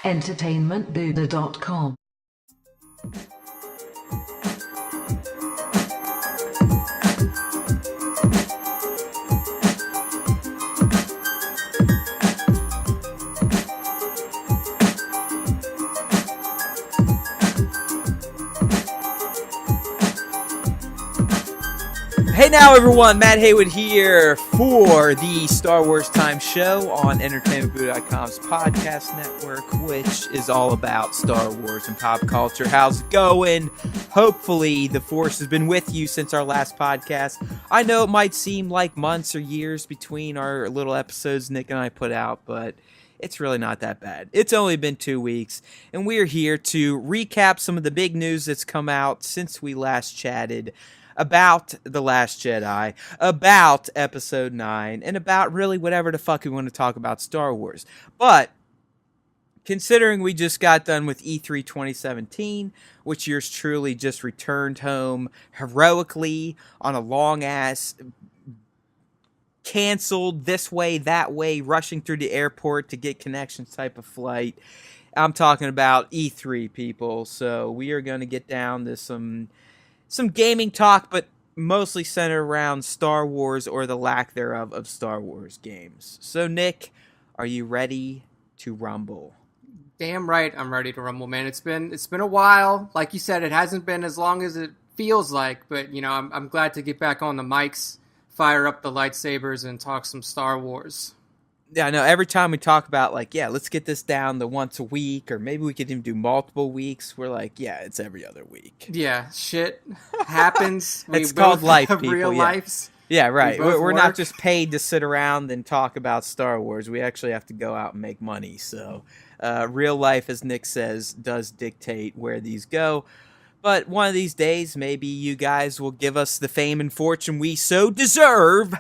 entertainmentbuddha.com. Hey now everyone, Matt Haywood here for the Star Wars Time Show on entertainmentbuddha.com's podcast network, which is all about Star Wars and pop culture. How's it going? Hopefully the Force has been with you since our last podcast. I know it might seem like months or years between our little episodes Nick and I put out, but it's really not that bad. It's only been 2 weeks, and we're here to recap some of the big news that's come out since we last chatted about The Last Jedi, about Episode 9, and about really whatever the fuck we want to talk about Star Wars. But considering we just got done with E3 2017, which yours truly just returned home heroically on a long-ass canceled this way, that way, rushing through the airport to get connections type of flight. I'm talking about E3, people. So we are going to get down to some gaming talk, but mostly centered around Star Wars or the lack thereof of Star Wars games. So, Nick, are you ready to rumble? Damn right, I'm ready to rumble, man. It's been a while. Like you said, it hasn't been as long as it feels like, but you know, I'm glad to get back on the mics, fire up the lightsabers, and talk some Star Wars. Yeah, I know. Every time we talk about, like, yeah, let's get this down to once a week, or maybe we could even do multiple weeks, we're like, yeah, it's every other week. Yeah, shit happens. It's called life, people. Real lives. Yeah, right. We're not work. just paid to sit around and talk about Star Wars. We actually have to go out and make money. So real life, as Nick says, does dictate where these go. But one of these days, maybe you guys will give us the fame and fortune we so deserve.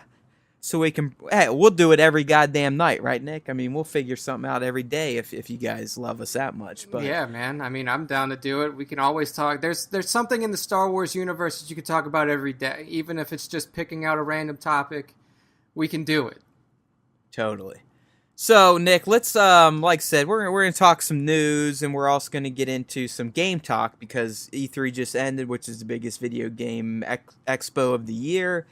So we can, hey, we'll do it every goddamn night, right, Nick? I mean, we'll figure something out every day if you guys love us that much. But yeah, man. I mean, I'm down to do it. We can always talk. There's something in the Star Wars universe that you can talk about every day, even if it's just picking out a random topic. We can do it. Totally. So, Nick, let's like I said, we're gonna talk some news, and we're also gonna get into some game talk because E3 just ended, which is the biggest video game expo of the year.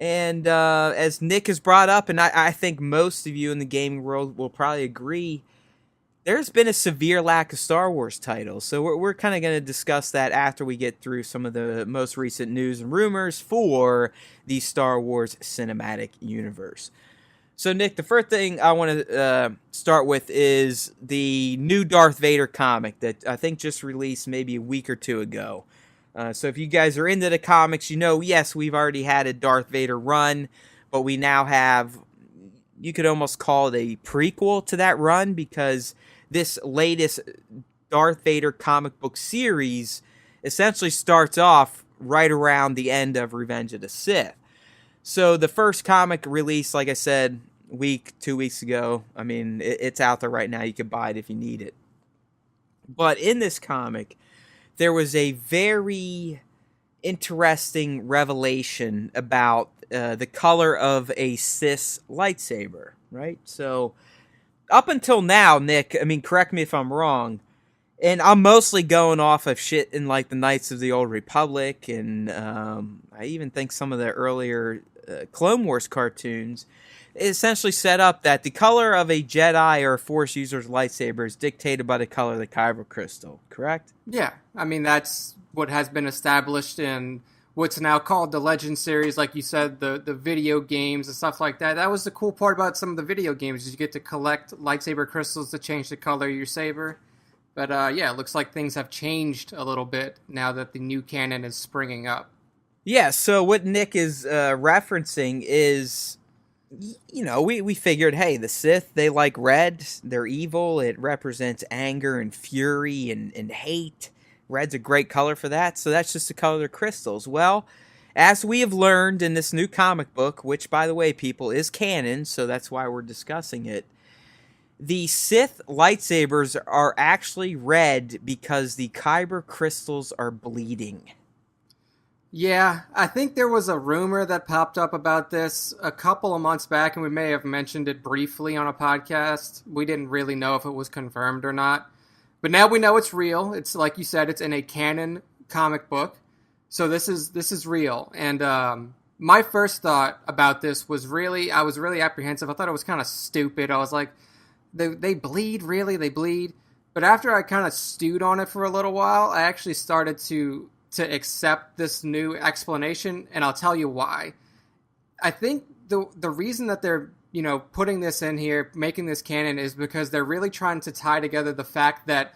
And as Nick has brought up, and I think most of you in the gaming world will probably agree, there's been a severe lack of Star Wars titles. So we're kind of going to discuss that after we get through some of the most recent news and rumors for the Star Wars cinematic universe. So, Nick, the first thing I want to start with is the new Darth Vader comic that I think just released maybe a week or two ago. So if you guys are into the comics, you know, yes, we've already had a Darth Vader run, but we now have, you could almost call it a prequel to that run because this latest Darth Vader comic book series essentially starts off right around the end of Revenge of the Sith. So the first comic released, like I said, 2 weeks ago. I mean, it's out there right now. You can buy it if you need it. But in this comic, there was a very interesting revelation about the color of a Sith lightsaber, right? So, up until now, Nick, I mean, correct me if I'm wrong, and I'm mostly going off of shit in, like, the Knights of the Old Republic, and I even think some of the earlier Clone Wars cartoons, it essentially set up that the color of a Jedi or a Force user's lightsaber is dictated by the color of the kyber crystal, correct? Yeah, I mean, that's what has been established in what's now called the Legend series, like you said, the video games and stuff like that. That was the cool part about some of the video games, is you get to collect lightsaber crystals to change the color of your saber. But yeah, it looks like things have changed a little bit now that the new canon is springing up. Yeah, so what Nick is referencing is, you know, we figured, hey, the Sith, they like red, they're evil, it represents anger and fury and hate. Red's a great color for that, so that's just the color of their crystals. Well, as we have learned in this new comic book, which, by the way, people, is canon, so that's why we're discussing it, the Sith lightsabers are actually red because the kyber crystals are bleeding. Yeah, I think there was a rumor that popped up about this a couple of months back, and we may have mentioned it briefly on a podcast. We didn't really know if it was confirmed or not. But now we know it's real. It's like you said, it's in a canon comic book. So this is real. And my first thought about this was I was really apprehensive. I thought it was kind of stupid. I was like, they bleed? Really? They bleed? But after I kind of stewed on it for a little while, I actually started to accept this new explanation, and I'll tell you why. I think the reason that they're putting this in here, making this canon, is because they're really trying to tie together the fact that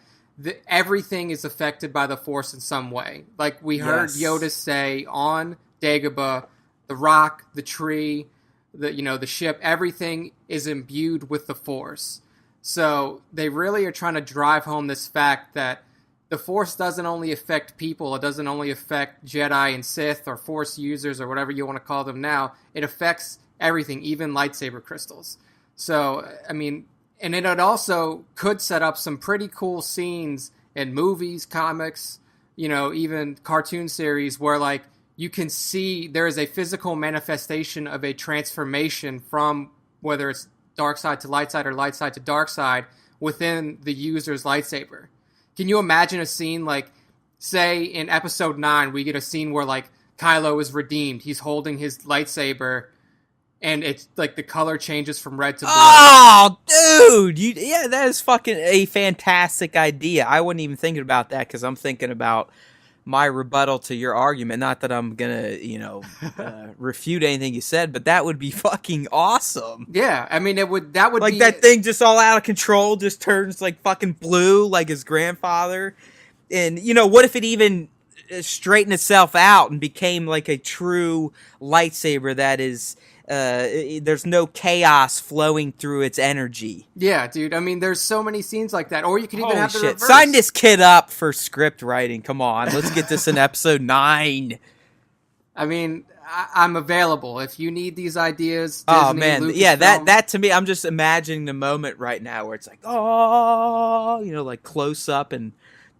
everything is affected by the Force in some way. Like we heard Yoda say on Dagobah, the rock, the tree, the ship, everything is imbued with the Force. So they really are trying to drive home this fact that the Force doesn't only affect people, it doesn't only affect Jedi and Sith or Force users or whatever you want to call them now. It affects everything, even lightsaber crystals. So, I mean, and it also could set up some pretty cool scenes in movies, comics, even cartoon series where, like, you can see there is a physical manifestation of a transformation from whether it's dark side to light side or light side to dark side within the user's lightsaber. Can you imagine a scene like, say, in episode 9, we get a scene where, like, Kylo is redeemed. He's holding his lightsaber, and it's, like, the color changes from red to blue. Oh, dude! Yeah, that is fucking a fantastic idea. I wasn't even thinking about that, because I'm thinking about my rebuttal to your argument. Not that I'm gonna, refute anything you said, but that would be fucking awesome. Yeah, I mean, that would like be... that thing just all out of control, just turns like fucking blue, like his grandfather. And what if it even straightened itself out and became like a true lightsaber that is, there's no chaos flowing through its energy. Yeah, dude. I mean, there's so many scenes like that. Or you could even have the reverse. Sign this kid up for script writing. Come on, let's get this in episode 9. I mean, I'm available if you need these ideas. Disney, oh man, yeah, that to me, I'm just imagining the moment right now where it's like, oh, like close up and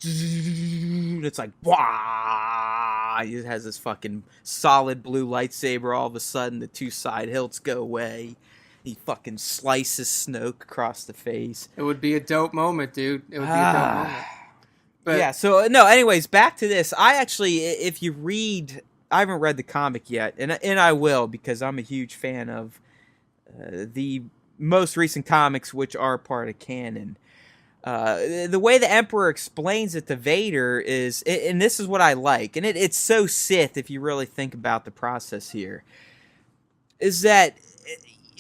it's like, wah! It has this fucking solid blue lightsaber. All of a sudden, the 2 side hilts go away. He fucking slices Snoke across the face. It would be a dope moment, dude. It would be a dope moment. But yeah, so, no, anyways, back to this. I actually, if you read... I haven't read the comic yet, and I will, because I'm a huge fan of the most recent comics, which are part of canon. The way the Emperor explains it to Vader is, and this is what I like, and it's so Sith if you really think about the process here, is that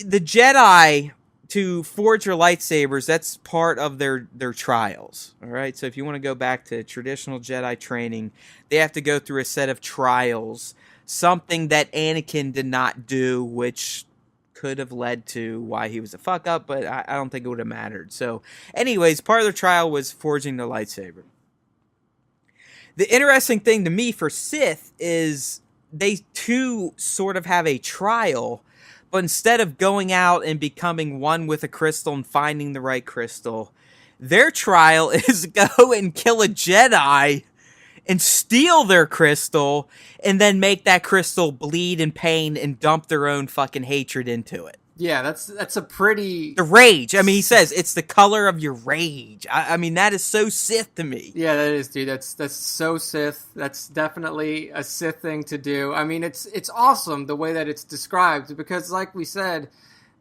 the Jedi, to forge their lightsabers, that's part of their trials, all right? So if you want to go back to traditional Jedi training, they have to go through a set of trials, something that Anakin did not do, which could have led to why he was a fuck up, but I don't think it would have mattered. So anyways, part of their trial was forging their lightsaber. The interesting thing to me for Sith is they too sort of have a trial, but instead of going out and becoming one with a crystal and finding the right crystal, their trial is go and kill a Jedi and steal their crystal and then make that crystal bleed in pain and dump their own fucking hatred into it. Yeah, that's a pretty... The rage. I mean, he says, it's the color of your rage. I mean, that is so Sith to me. Yeah, that is, dude. That's so Sith. That's definitely a Sith thing to do. I mean, it's awesome the way that it's described, because like we said,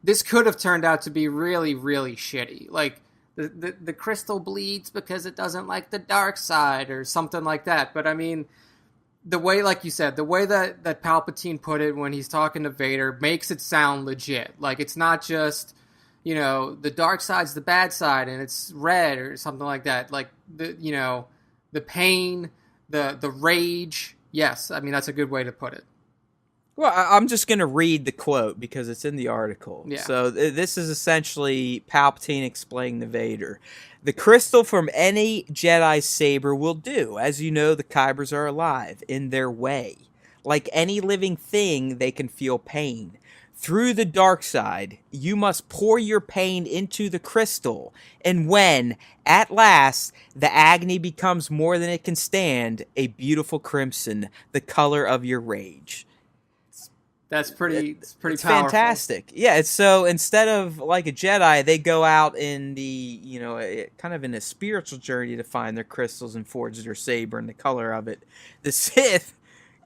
this could have turned out to be really, really shitty. Like, the crystal bleeds because it doesn't like the dark side or something like that. But I mean... the way, like you said, the way that Palpatine put it when he's talking to Vader makes it sound legit. Like, it's not just, the dark side's the bad side and it's red or something like that. Like, the pain, the rage. Yes, I mean, that's a good way to put it. Well, I'm just going to read the quote because it's in the article. Yeah. So this is essentially Palpatine explaining to Vader. The crystal from any Jedi saber will do. As you know, the Kybers are alive in their way. Like any living thing, they can feel pain. Through the dark side, you must pour your pain into the crystal, and when, at last, the agony becomes more than it can stand, a beautiful crimson, the color of your rage. That's pretty. It's pretty It's powerful. fantastic. Yeah, it's so instead of like a Jedi, they go out in the kind of in a spiritual journey to find their crystals and forge their saber and the color of it. The Sith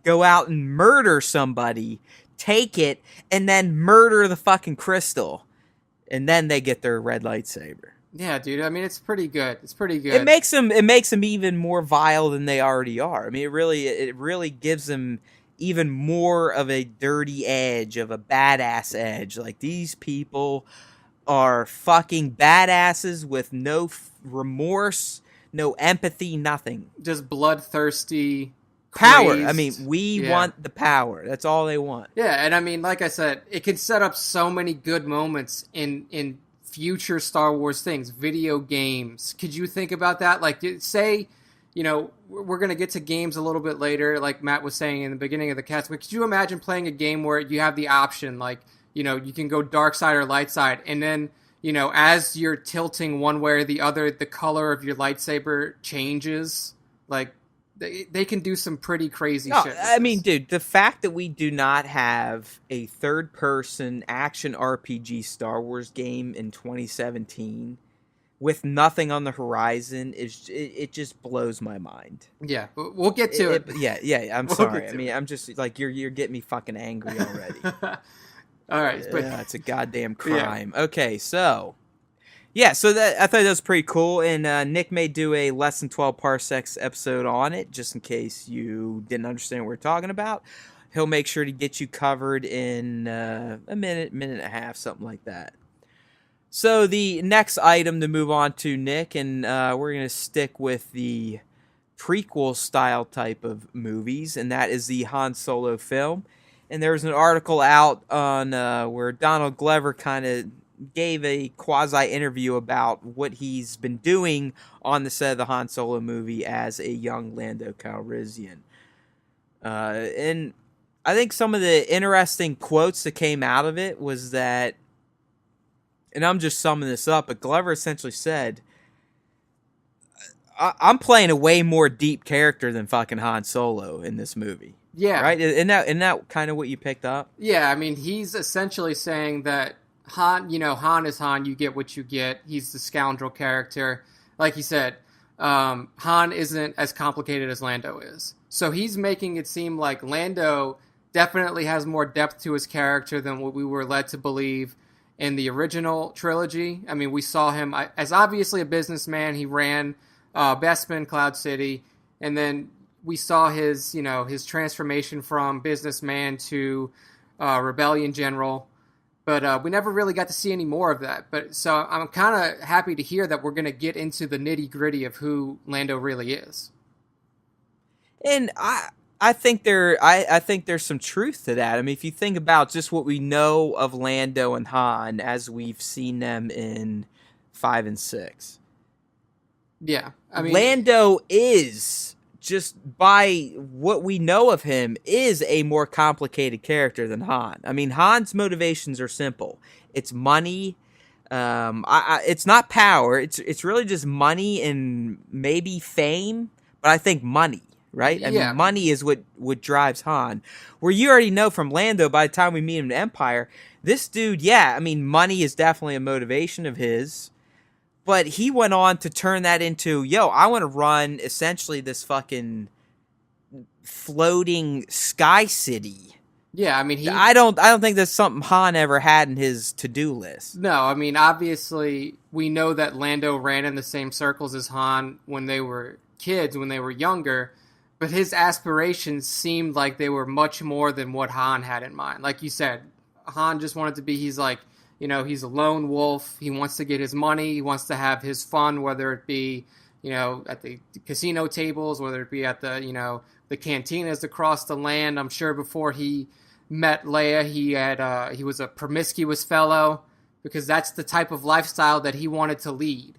go out and murder somebody, take it, and then murder the fucking crystal, and then they get their red lightsaber. Yeah, dude. I mean, it's pretty good. It's pretty good. It makes them even more vile than they already are. I mean, it really gives them even more of a dirty edge, of a badass edge. Like, these people are fucking badasses with no remorse, no empathy, nothing. Just bloodthirsty. Power. Crazed. I mean, we want the power. That's all they want. Yeah, and I mean, like I said, it can set up so many good moments in future Star Wars things, video games. Could you think about that? Like, say, we're going to get to games a little bit later, like Matt was saying in the beginning of the cast, but could you imagine playing a game where you have the option, like, you can go dark side or light side, and then, as you're tilting one way or the other, the color of your lightsaber changes? Like, they can do some pretty crazy shit. I mean, dude, the fact that we do not have a third-person action RPG Star Wars game in 2017 with nothing on the horizon it just blows my mind. Yeah, we'll get to it. Yeah. I'm sorry. I mean, I'm just like you're getting me fucking angry already. All right, but it's a goddamn crime. Yeah. Okay, so. Yeah, so that I thought that was pretty cool, and Nick may do a less than 12 parsecs episode on it, just in case you didn't understand what we're talking about. He'll make sure to get you covered in a minute and a half, something like that. So the next item to move on to, Nick, and we're going to stick with the prequel style type of movies, and that is the Han Solo film. And there was an article out on where Donald Glover kind of gave a quasi-interview about what he's been doing on the set of the Han Solo movie as a young Lando Calrissian. And I think some of the interesting quotes that came out of it was that, and I'm just summing this up, but Glover essentially said, I'm playing a way more deep character than fucking Han Solo in this movie. Yeah. Right? Isn't that kind of what you picked up? Yeah, I mean, he's essentially saying that Han is Han, you get what you get. He's the scoundrel character. Like he said, Han isn't as complicated as Lando is. So he's making it seem like Lando definitely has more depth to his character than what we were led to believe in the original trilogy. I mean, we saw him as obviously a businessman. He ran Bespin, Cloud City, and then we saw his transformation from businessman to rebellion general. But we never really got to see any more of that. But so I'm kind of happy to hear that we're going to get into the nitty gritty of who Lando really is. And I think there's some truth to that. I mean, if you think about just what we know of Lando and Han as we've seen them in 5 and 6. Yeah, I mean, Lando is, just by what we know of him, is a more complicated character than Han. I mean, Han's motivations are simple. It's money. It's not power. It's really just money and maybe fame. But I think money, right? I mean, money is what drives Han. Where you already know from Lando, by the time we meet him in Empire, this dude, I mean, money is definitely a motivation of his. But he went on to turn that into, I want to run essentially this fucking floating sky city. Yeah, I mean, I don't think that's something Han ever had in his to-do list. No, I mean, obviously, we know that Lando ran in the same circles as Han when they were kids, when they were younger, but his aspirations seemed like they were much more than what Han had in mind. Like you said, Han just wanted to be, he's like, he's a lone wolf. He wants to get his money. He wants to have his fun, whether it be, at the casino tables, whether it be at the, the cantinas across the land. I'm sure before he met Leia, he was a promiscuous fellow because that's the type of lifestyle that he wanted to lead.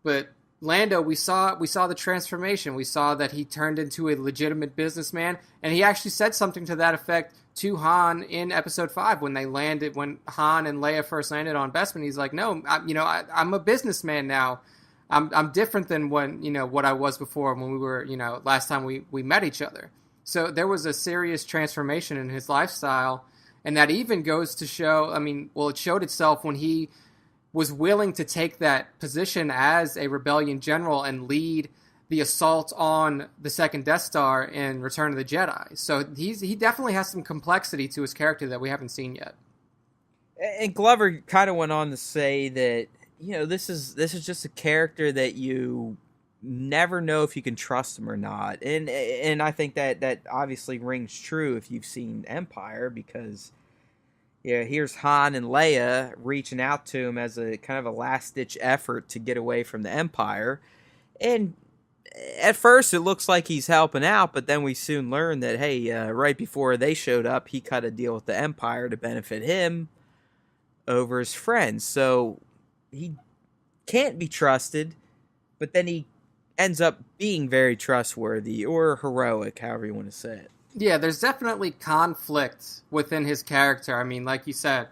But Lando, we saw the transformation. We saw that he turned into a legitimate businessman, and he actually said something to that effect to Han in Episode 5 when Han and Leia first landed on Bespin. He's like, "No, I'm a businessman now. I'm different than what I was before when we were last time we met each other." So there was a serious transformation in his lifestyle, and that even goes to show. It showed itself when he was willing to take that position as a rebellion general and lead the assault on the second Death Star in Return of the Jedi. So he definitely has some complexity to his character that we haven't seen yet. And Glover kind of went on to say that this is just a character that you never know if you can trust him or not, and I think that obviously rings true if you've seen Empire, because here's Han and Leia reaching out to him as a kind of a last-ditch effort to get away from the Empire. And at first it looks like he's helping out, but then we soon learn that, hey, right before they showed up, he cut a deal with the Empire to benefit him over his friends. So he can't be trusted, but then he ends up being very trustworthy or heroic, however you want to say it. Yeah, there's definitely conflict within his character. Like you said,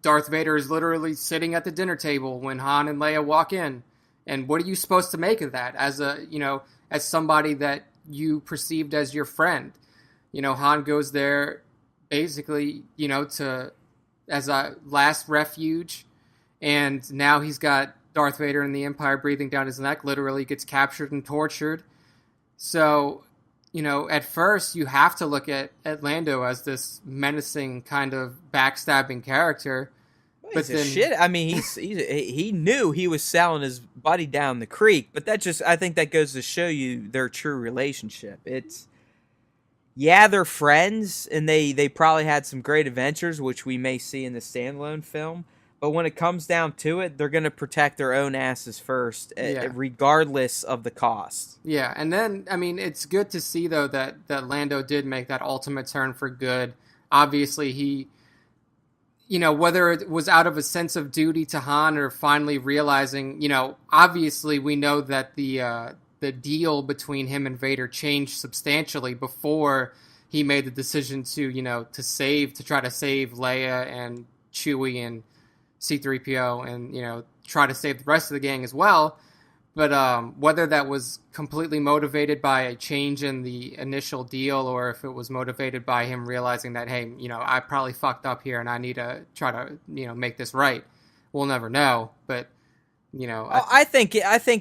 Darth Vader is literally sitting at the dinner table when Han and Leia walk in. And what are you supposed to make of that as as somebody that you perceived as your friend? Han goes there basically, as a last refuge, and now he's got Darth Vader and the Empire breathing down his neck, literally gets captured and tortured. So, at first you have to look at Lando as this menacing kind of backstabbing character. But then, he knew he was selling his buddy down the creek, but I think that goes to show you their true relationship. They're friends, and they probably had some great adventures, which we may see in the standalone film. But when it comes down to it, they're going to protect their own asses first, regardless of the cost. Yeah, and then, it's good to see, though, that Lando did make that ultimate turn for good. Obviously, he, whether it was out of a sense of duty to Han or finally realizing, obviously we know that the deal between him and Vader changed substantially before he made the decision to try to save Leia and Chewie and C-3PO and, try to save the rest of the gang as well. But whether that was completely motivated by a change in the initial deal or if it was motivated by him realizing that, hey, I probably fucked up here and I need to try to, make this right, we'll never know. But, I think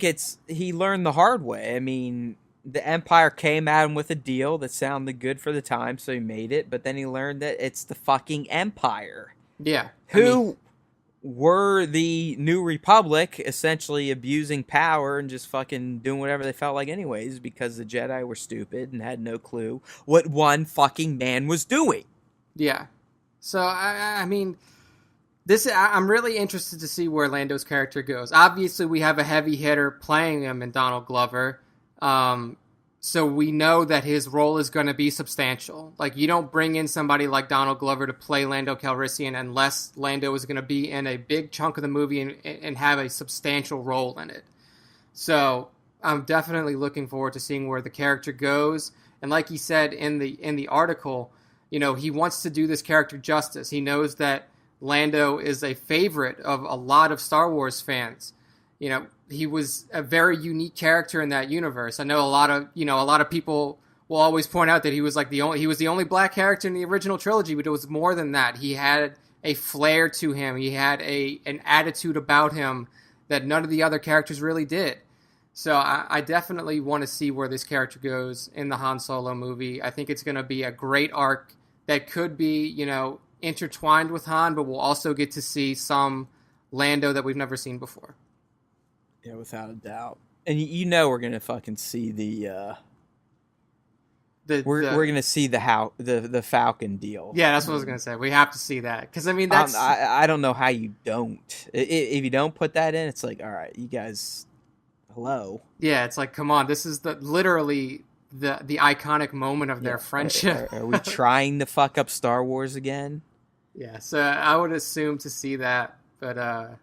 it's he learned the hard way. The Empire came at him with a deal that sounded good for the time, so he made it. But then he learned that it's the fucking Empire. Yeah. Who were the New Republic, essentially abusing power and just fucking doing whatever they felt like anyways, because the Jedi were stupid and had no clue what one fucking man was doing. Yeah. So, I'm really interested to see where Lando's character goes. Obviously, we have a heavy hitter playing him in Donald Glover. So we know that his role is going to be substantial. Like, you don't bring in somebody like Donald Glover to play Lando Calrissian unless Lando is going to be in a big chunk of the movie and have a substantial role in it. So I'm definitely looking forward to seeing where the character goes. And like he said in the article, he wants to do this character justice. He knows that Lando is a favorite of a lot of Star Wars fans. He was a very unique character in that universe. I know a lot of people will always point out that he was the only black character in the original trilogy, but it was more than that. He had a flair to him. He had an attitude about him that none of the other characters really did. So I definitely want to see where this character goes in the Han Solo movie. I think it's going to be a great arc that could be, intertwined with Han, but we'll also get to see some Lando that we've never seen before. Yeah, without a doubt. And we're gonna fucking see we're gonna see the Falcon deal. Yeah, that's what I was gonna say. We have to see that because that's I don't know how you don't. If you don't put that in, it's like, all right, you guys, hello. Yeah, it's like, come on, this is literally the iconic moment of their friendship. Are we trying to fuck up Star Wars again? Yeah, so I would assume to see that, but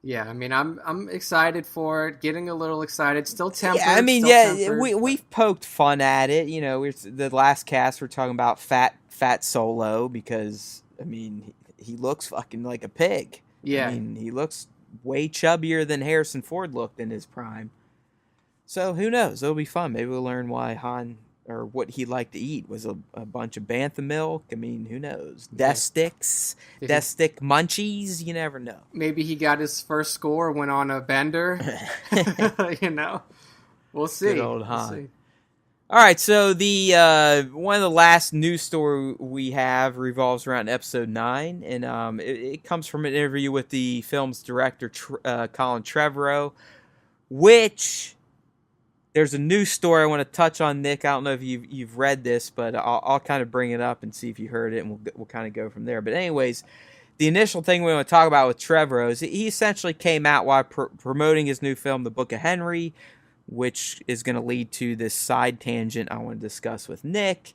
Yeah, I mean, I'm excited for it. Getting a little excited. Still tempered. Yeah, I mean, Still yeah, tempered, we've poked fun at it. You know, the last cast we're talking about fat Solo because I mean he looks fucking like a pig. I yeah. mean he looks way chubbier than Harrison Ford looked in his prime. So who knows? It'll be fun. Maybe we'll learn why Han or what he liked to eat was a bunch of bantha milk. I mean, who knows? Yeah. Death sticks, Did he, death stick munchies. You never know. maybe he got his first score, went on a bender. You know, we'll see. Good old We'll Han. see. All right, so the one of the last news story we have revolves around episode 9, and it comes from an interview with the film's director Colin Trevorrow, which there's a news story I want to touch on, Nick. I don't know if you've read this, but I'll kind of bring it up and see if you heard it, and we'll kind of go from there. But anyways, the initial thing we want to talk about with Trevorrow is he essentially came out while promoting his new film, The Book of Henry, which is going to lead to this side tangent I want to discuss with Nick.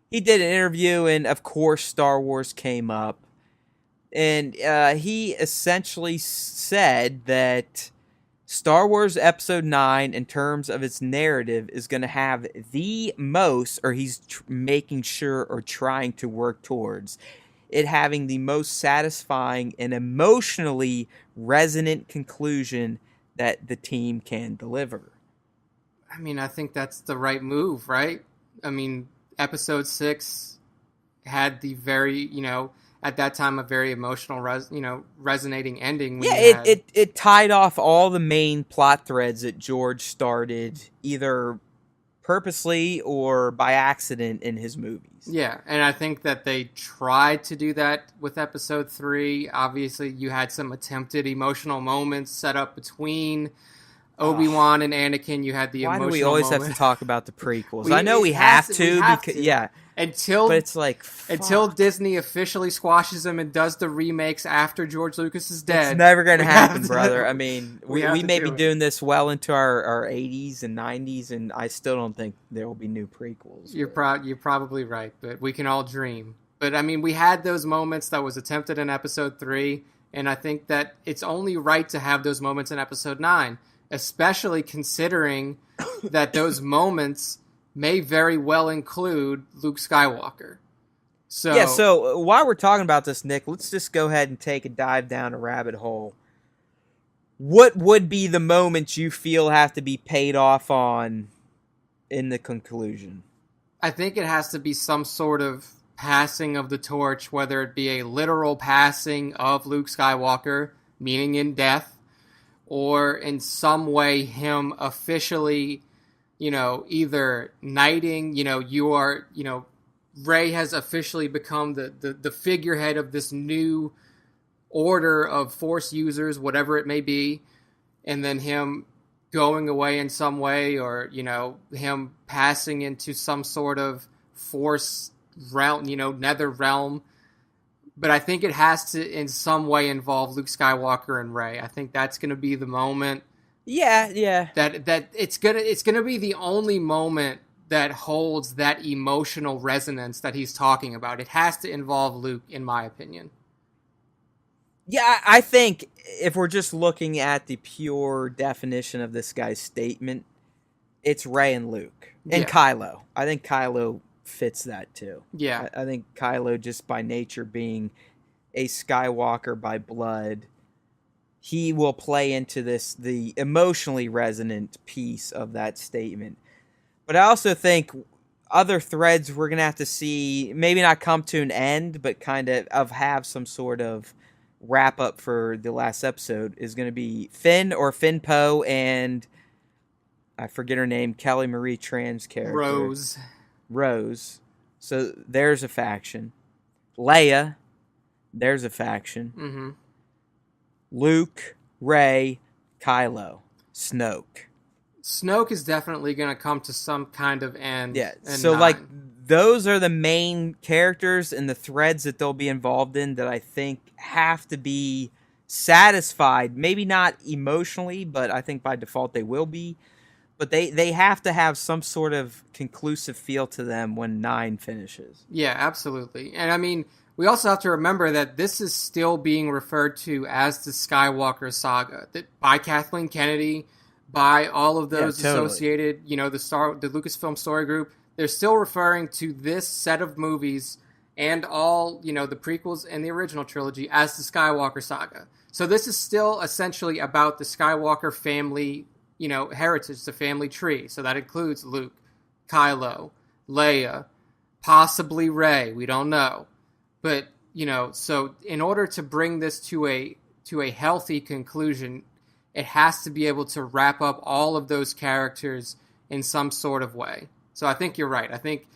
He did an interview, and of course Star Wars came up. And he essentially said that Star Wars Episode 9, in terms of its narrative, is going to have the most, or he's making sure or trying to work towards, it having the most satisfying and emotionally resonant conclusion that the team can deliver. I mean, I think that's the right move, right? I mean, episode 6 had the very, at that time, a very emotional, resonating ending. Yeah, it tied off all the main plot threads that George started, either purposely or by accident in his movies. Yeah, and I think that they tried to do that with episode 3. Obviously, you had some attempted emotional moments set up between Obi-Wan and Anakin. You had the emotional Why do we always moment. have to talk about the prequels? I know we have to. Yeah. Until, but it's like, until Disney officially squashes them and does the remakes after George Lucas is dead. It's never going to happen, brother. I mean, we may be it. doing this well into our 80s and 90s, and I still don't think there will be new prequels. You're probably right, but we can all dream. But I mean, we had those moments that was attempted in episode 3, and I think that it's only right to have those moments in episode 9, especially considering that those moments may very well include Luke Skywalker. So while we're talking about this, Nick, let's just go ahead and take a dive down a rabbit hole. What would be the moments you feel have to be paid off on in the conclusion? I think it has to be some sort of passing of the torch, whether it be a literal passing of Luke Skywalker, meaning in death, or in some way him officially, either knighting, Rey has officially become the figurehead of this new order of Force users, whatever it may be, and then him going away in some way, or, him passing into some sort of Force realm, nether realm. But I think it has to, in some way, involve Luke Skywalker and Rey. I think that's going to be the moment. Yeah. That it's gonna be the only moment that holds that emotional resonance that he's talking about. It has to involve Luke, in my opinion. Yeah, I think if we're just looking at the pure definition of this guy's statement, it's Rey and Luke. And Kylo. I think Kylo fits that too. Yeah. I think Kylo, just by nature being a Skywalker by blood, he will play into the emotionally resonant piece of that statement. But I also think other threads we're going to have to see, maybe not come to an end, but kind of have some sort of wrap up for the last episode, is going to be Finn or Finn Poe and, I forget her name, Kelly Marie Tran's character. Rose. So there's a faction. Leia, there's a faction. Mm-hmm. Luke, Rey, Kylo, Snoke. Snoke is definitely going to come to some kind of end. Yeah, so those are the main characters and the threads that they'll be involved in that I think have to be satisfied. Maybe not emotionally, but I think by default they will be. But they have to have some sort of conclusive feel to them when 9 finishes. Yeah, absolutely. And I mean, we also have to remember that this is still being referred to as the Skywalker saga, that by Kathleen Kennedy, by all of those associated, the Lucasfilm Story Group. They're still referring to this set of movies and all, the prequels and the original trilogy as the Skywalker saga. So this is still essentially about the Skywalker family, heritage, the family tree. So that includes Luke, Kylo, Leia, possibly Rey. We don't know. But, so in order to bring this to a healthy conclusion, it has to be able to wrap up all of those characters in some sort of way. So I think you're right. I think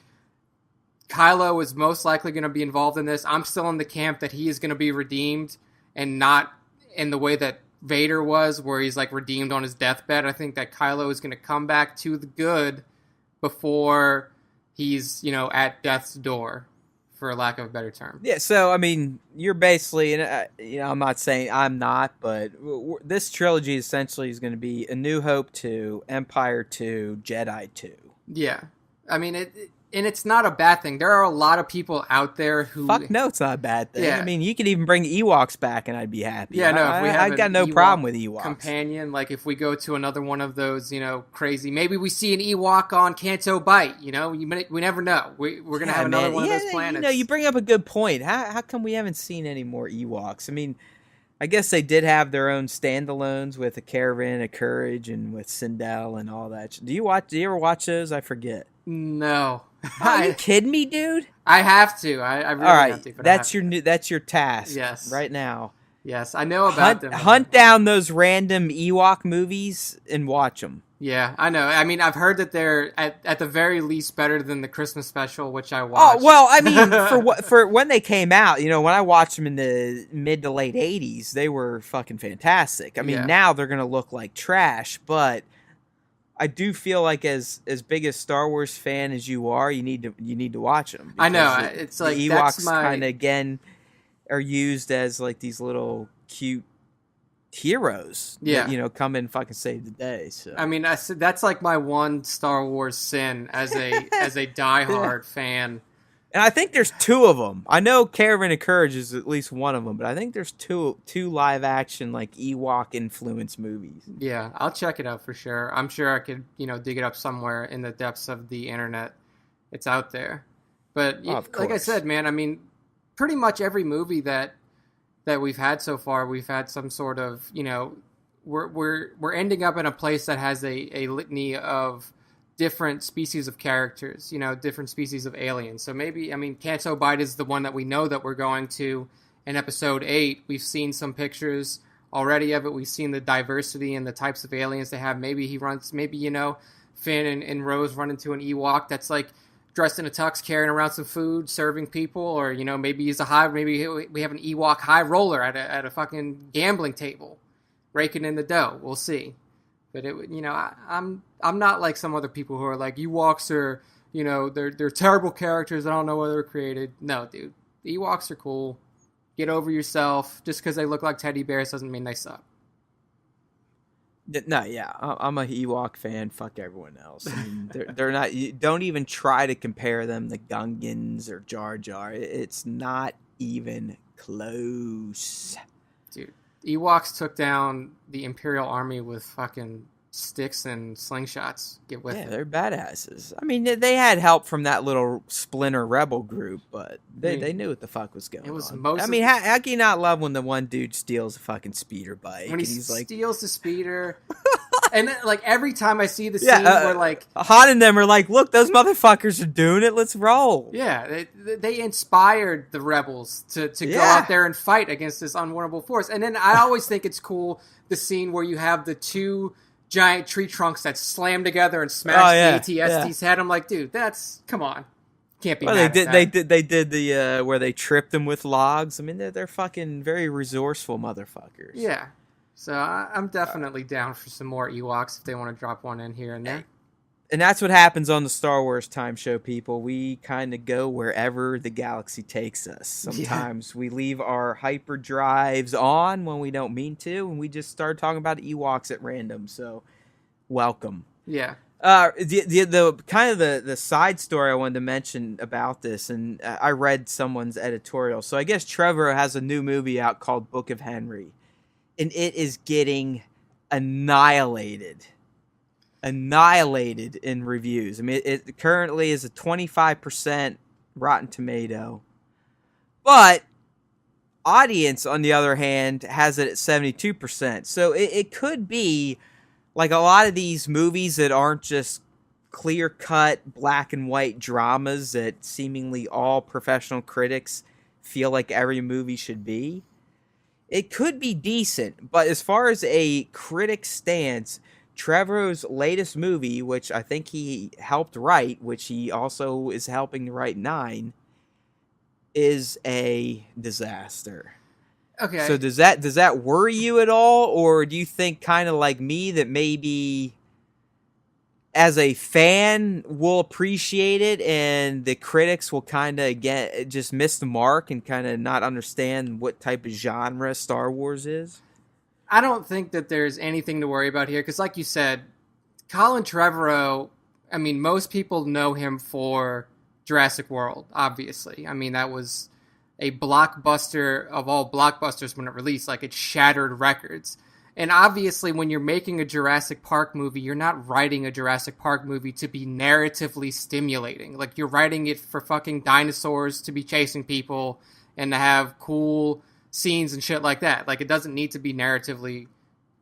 Kylo is most likely going to be involved in this. I'm still in the camp that he is going to be redeemed and not in the way that Vader was, where he's like redeemed on his deathbed. I think that Kylo is going to come back to the good before he's, at death's door, for lack of a better term. Yeah, so, I mean, you're basically, and I'm not saying I'm not, but this trilogy essentially is going to be A New Hope 2, Empire 2, Jedi 2. Yeah. I mean, and it's not a bad thing. There are a lot of people out there who... Fuck no, it's not a bad thing. Yeah. I mean, you could even bring Ewoks back and I'd be happy. Yeah, no, if we have I got no problem with Ewoks. Companion, like if we go to another one of those, crazy... Maybe we see an Ewok on Canto Bight, we never know. We're going to have another one of those planets. You bring up a good point. How come we haven't seen any more Ewoks? I mean, I guess they did have their own standalones with A Caravan of Courage and with Sindel and all that. Do you ever watch those? I forget. No. Are you kidding me, dude? I have to. I really have to. But that's your task. Yes. Right now. Yes, I know about them. Hunt down those random Ewok movies and watch them. Yeah, I know. I mean, I've heard that they're at the very least better than the Christmas special, which I watched. Oh well, I mean, for when they came out, when I watched them in the mid to late '80s, they were fucking fantastic. I mean, now they're gonna look like trash, but I do feel like as big a Star Wars fan as you are, you need to watch them. I know. It's like the Ewoks kind of again are used as like these little cute heroes that, come and fucking save the day. So I mean, that's like my one Star Wars sin as a diehard fan. And I think there's two of them. I know Caravan of Courage is at least one of them, but I think there's two live action like Ewok influenced movies. Yeah, I'll check it out for sure. I'm sure I could dig it up somewhere in the depths of the internet. It's out there. But like I said, man, I mean, pretty much every movie that we've had so far, we've had some sort of, we're ending up in a place that has a litany of different species of characters, different species of aliens. So maybe, I mean, Canto Bight is the one that we know that we're going to in episode 8. We've seen some pictures already of it. We've seen the diversity and the types of aliens they have. Maybe Finn and Rose run into an Ewok that's like dressed in a tux, carrying around some food, serving people, or maybe he's maybe we have an Ewok high roller at a fucking gambling table, raking in the dough. We'll see. But I'm not like some other people who are like Ewoks are, they're terrible characters. I don't know why they were created. No, dude, the Ewoks are cool. Get over yourself. Just because they look like teddy bears doesn't mean they suck. No, yeah, I'm a Ewok fan. Fuck everyone else. I mean, they're not. Don't even try to compare them to Gungans or Jar Jar. It's not even close. Dude, Ewoks took down the Imperial Army with fucking sticks and slingshots. Get with it. They're badasses. I mean, they had help from that little splinter rebel group, but they knew what the fuck was going on. I mean, how can you not love when the one dude steals a fucking speeder bike? When he's steals the speeder. And then, like, every time I see the scene where, like... Han and them are like, look, those motherfuckers are doing it, let's roll. Yeah, they inspired the rebels to go out there and fight against this unwarrantable force. And then I always think it's cool, the scene where you have the two giant tree trunks that slam together and smash the AT-ST's head. I'm like, dude, come on. Can't be mad at that. They did the, where they tripped them with logs. I mean, they're fucking very resourceful motherfuckers. Yeah. So I'm definitely down for some more Ewoks if they want to drop one in here and there. And that's what happens on the Star Wars Time Show, people. We kind of go wherever the galaxy takes us. Sometimes we leave our hyperdrives on when we don't mean to, and we just start talking about Ewoks at random. So, welcome. Yeah. The kind of the side story I wanted to mention about this, and I read someone's editorial. So I guess Trevor has a new movie out called Book of Henry, and it is getting annihilated in reviews. I mean, it currently is a 25% Rotten Tomato, but audience, on the other hand, has it at 72%. So it could be like a lot of these movies that aren't just clear-cut black and white dramas that seemingly all professional critics feel like every movie should be. It could be decent, but as far as a critic stance, Trevorrow's latest movie, which I think he helped write, which he also is helping to write 9, is a disaster. Okay. So does that worry you at all, or do you think, kind of like me, that maybe as a fan we'll appreciate it and the critics will kind of just miss the mark and kind of not understand what type of genre Star Wars is? I don't think that there's anything to worry about here because, like you said, Colin Trevorrow, I mean, most people know him for Jurassic World, obviously. I mean, that was a blockbuster of all blockbusters when it released. Like, it shattered records. And obviously, when you're making a Jurassic Park movie, you're not writing a Jurassic Park movie to be narratively stimulating. Like, you're writing it for fucking dinosaurs to be chasing people and to have cool scenes and shit like that. Like, it doesn't need to be narratively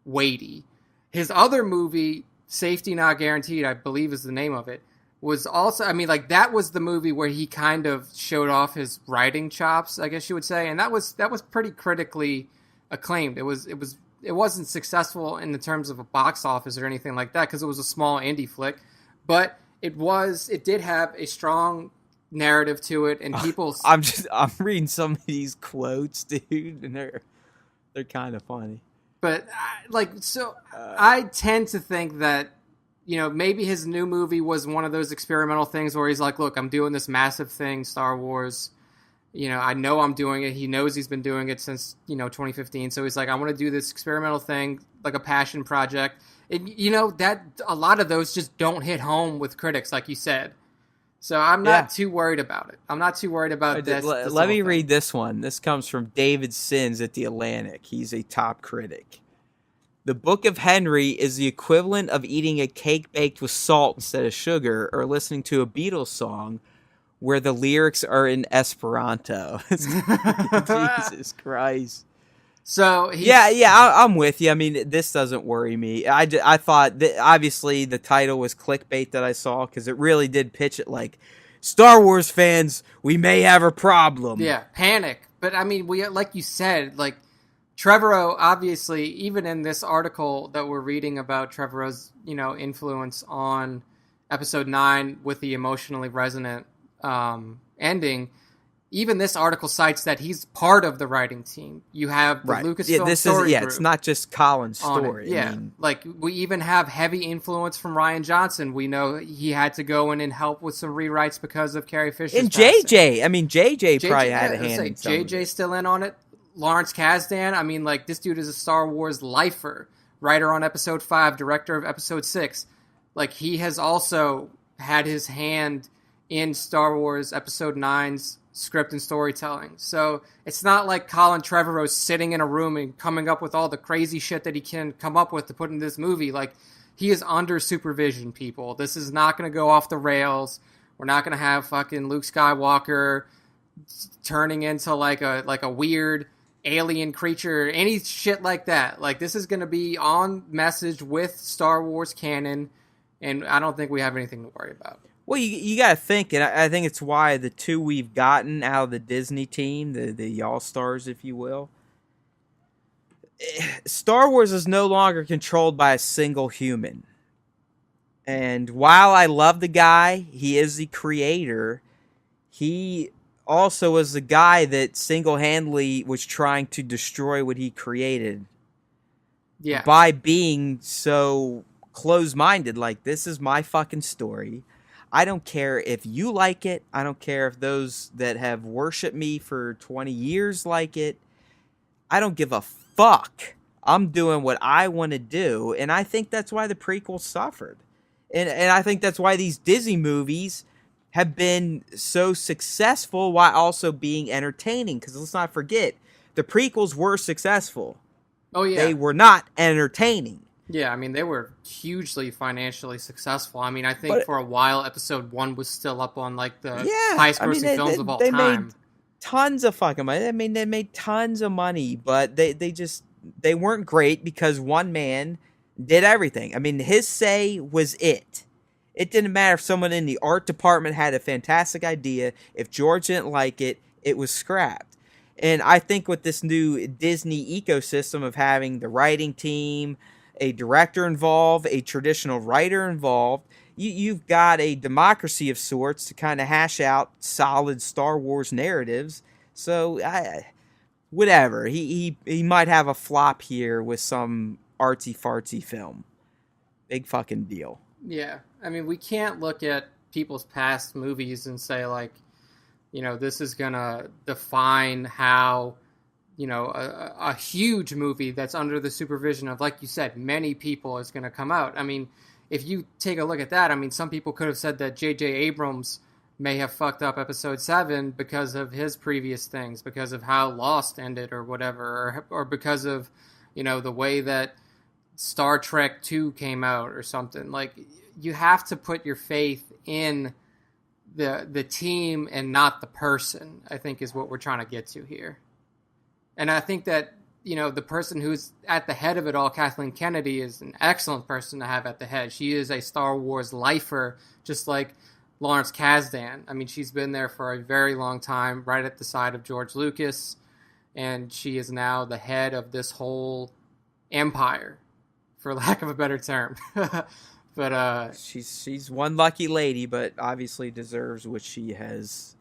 weighty. His other movie, Safety Not Guaranteed, I believe is the name of it, was also, I mean, like, that was the movie where he kind of showed off his writing chops, I guess you would say, and that was pretty critically acclaimed. It wasn't successful in the terms of a box office or anything like that because it was a small indie flick, but it did have a strong narrative to it, and people. I'm reading some of these quotes, dude, and they're kind of funny. But I tend to think that, you know, maybe his new movie was one of those experimental things where he's like, look, I'm doing this massive thing, Star Wars. You know I'm doing it. He knows he's been doing it since, 2015. So he's like, I want to do this experimental thing, like a passion project. And, that a lot of those just don't hit home with critics, like you said. So I'm not too worried about it. I'm not too worried about this. Let me read this one. This comes from David Sins at The Atlantic. He's a top critic. The Book of Henry is the equivalent of eating a cake baked with salt instead of sugar, or listening to a Beatles song where the lyrics are in Esperanto. Jesus Christ. So I'm with you. I mean, this doesn't worry me. I thought that obviously the title was clickbait that I saw because it really did pitch it like, Star Wars fans, we may have a problem. Yeah, panic. But I mean, we, like you said, like Trevorrow, obviously, even in this article that we're reading about Trevorrow's, influence on Episode 9 with the emotionally resonant ending. Even this article cites that he's part of the writing team. You have the Lucasfilm story group. It's not just Colin's story. Yeah, like we even have heavy influence from Rian Johnson. We know he had to go in and help with some rewrites because of Carrie Fisher's and passing. JJ. I mean, JJ probably had a hand in some JJ's still in on it. Lawrence Kasdan. I mean, like, this dude is a Star Wars lifer. Writer on Episode 5, director of Episode 6. Like, he has also had his hand in Star Wars Episode 9's script and storytelling. So it's not like Colin Trevorrow's sitting in a room and coming up with all the crazy shit that he can come up with to put in this movie. Like, he is under supervision, people. This is not going to go off the rails. We're not going to have fucking Luke Skywalker turning into like a weird alien creature, any shit like that. Like, this is going to be on message with Star Wars canon, and I don't think we have anything to worry about. Well, you got to think, and I think it's why the two we've gotten out of the Disney team, the All-Stars, if you will, Star Wars is no longer controlled by a single human. And while I love the guy, he is the creator, he also was the guy that single-handedly was trying to destroy what he created. Yeah. By being so close-minded, like, this is my fucking story. I don't care if you like it. I don't care if those that have worshipped me for 20 years like it. I don't give a fuck. I'm doing what I want to do, and I think that's why the prequel suffered. And I think that's why these Disney movies have been so successful while also being entertaining. Because let's not forget, the prequels were successful. Oh They yeah, were not entertaining. yeah. I mean, they were hugely financially successful. I mean, I think But for a while, Episode One was still up on like the yeah, highest I mean, grossing films of all they made time. tons of fucking money. I mean, they made tons of money, but they just they weren't great because one man did everything. I mean, his say was it. It didn't matter if someone in the art department had a fantastic idea. If George didn't like it, it was scrapped. And I think with this new Disney ecosystem of having the writing team, a director involved, a traditional writer involved, you've got a democracy of sorts to kind of hash out solid Star Wars narratives. So, whatever. He might have a flop here with some artsy fartsy film. Big fucking deal. Yeah, I mean, we can't look at people's past movies and say like, this is gonna define how, a huge movie that's under the supervision of, like you said, many people is gonna come out. I mean, if you take a look at that, I mean, some people could have said that J.J. Abrams may have fucked up Episode 7 because of his previous things, because of how Lost ended or whatever, or because of, the way that Star Trek 2 came out or something. Like, you have to put your faith in the team and not the person, I think is what we're trying to get to here. And I think that, the person who's at the head of it all, Kathleen Kennedy, is an excellent person to have at the head. She is a Star Wars lifer, just like Lawrence Kasdan. I mean, she's been there for a very long time, right at the side of George Lucas, and she is now the head of this whole empire, for lack of a better term. But she's one lucky lady, but obviously deserves what she has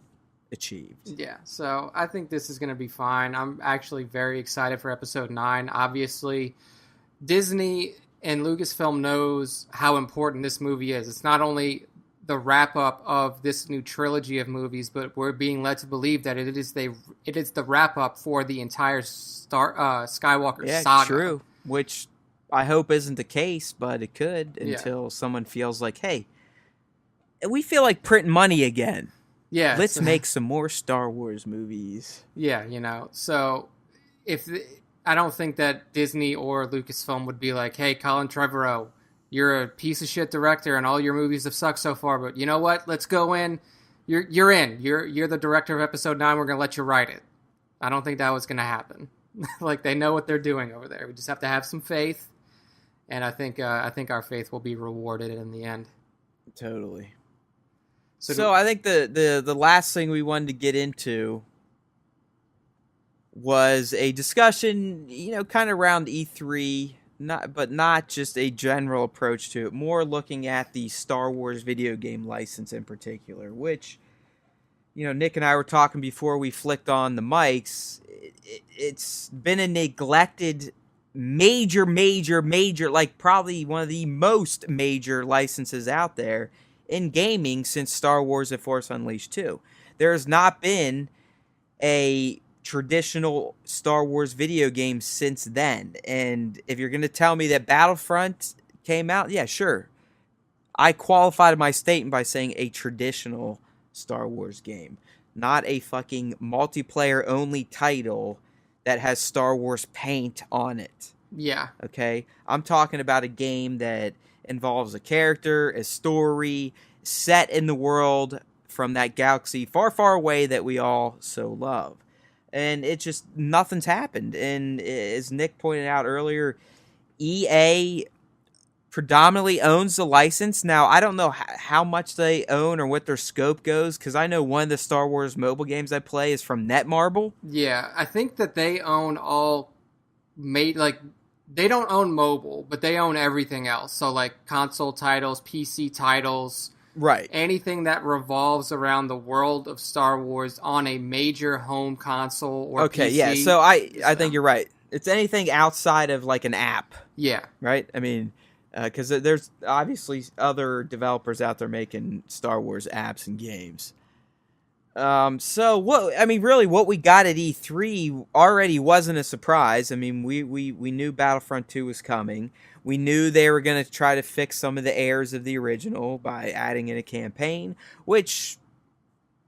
achieved. yeah, so I think this is going to be fine. I'm actually very excited for Episode 9. Obviously, Disney and Lucasfilm knows how important this movie is. It's not only the wrap-up of this new trilogy of movies, but we're being led to believe that it is the wrap-up for the entire Skywalker saga. True, which I hope isn't the case, but it could until someone feels like, hey, we feel like printing money again. Yeah, Let's make some more Star Wars movies. Yeah, so I don't think that Disney or Lucasfilm would be like, hey, Colin Trevorrow, you're a piece of shit director and all your movies have sucked so far, but you know what? Let's go in. You're in. You're the director of Episode 9. We're going to let you write it. I don't think that was going to happen. Like, they know what they're doing over there. We just have to have some faith, and I think our faith will be rewarded in the end. Totally. So I think the last thing we wanted to get into was a discussion, kind of around E3, not just a general approach to it, more looking at the Star Wars video game license in particular, which, Nick and I were talking before we flicked on the mics. It's been a neglected major, like probably one of the most major licenses out there in gaming since Star Wars The Force Unleashed 2. There has not been a traditional Star Wars video game since then. And if you're going to tell me that Battlefront came out, yeah, sure. I qualified my statement by saying a traditional Star Wars game, not a fucking multiplayer only title that has Star Wars paint on it. Yeah. Okay? I'm talking about a game that involves a character, a story, set in the world from that galaxy far, far away that we all so love. And it just, nothing's happened. And as Nick pointed out earlier, EA predominantly owns the license. Now, I don't know how much they own or what their scope goes, because I know one of the Star Wars mobile games I play is from Netmarble. Yeah, I think that they own they don't own mobile, but they own everything else. So, like, console titles, PC titles, right? Anything that revolves around the world of Star Wars on a major home console or okay, PC. Yeah, so I think you're right. It's anything outside of, like, an app. Yeah. Right? I mean, because there's obviously other developers out there making Star Wars apps and games. So what? I mean, really, what we got at E3 already wasn't a surprise. I mean, we knew Battlefront 2 was coming. We knew they were going to try to fix some of the errors of the original by adding in a campaign, which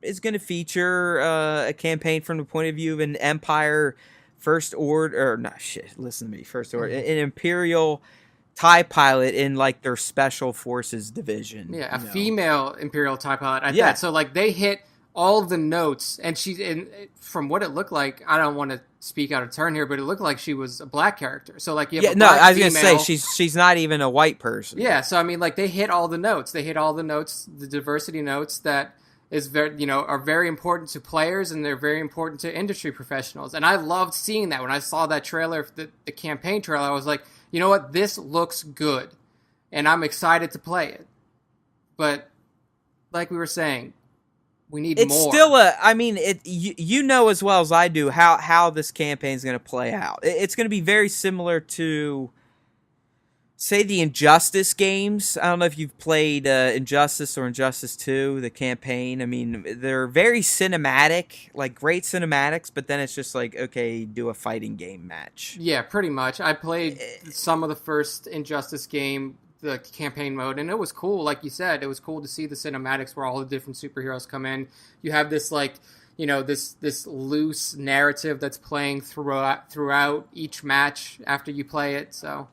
is going to feature a campaign from the point of view of an Empire First Order, or not shit. Listen to me, First Order, an Imperial TIE pilot in like their Special Forces division. Yeah, a female Imperial TIE pilot at Yeah. that. So like they hit all of the notes, and from what it looked like, I don't want to speak out of turn here, but it looked like she was a black character. So like you have a black I was female, gonna say she's not even a white person. Yeah, so I mean, like they hit all the notes. They hit all the notes, the diversity notes that is very, are very important to players, and they're very important to industry professionals. And I loved seeing that when I saw that trailer, the campaign trailer. I was like, you know what, this looks good, and I'm excited to play it. But like we were saying, we need more. It's still I mean, you know as well as I do how this campaign is going to play out. It's going to be very similar to, say, the Injustice games. I don't know if you've played Injustice or Injustice 2, the campaign. I mean, they're very cinematic, like great cinematics, but then it's just like, okay, do a fighting game match. Yeah, pretty much. I played some of the first Injustice game, the campaign mode, and it was cool. Like you said, it was cool to see the cinematics where all the different superheroes come in. You have this like, this loose narrative that's playing throughout each match after you play it. So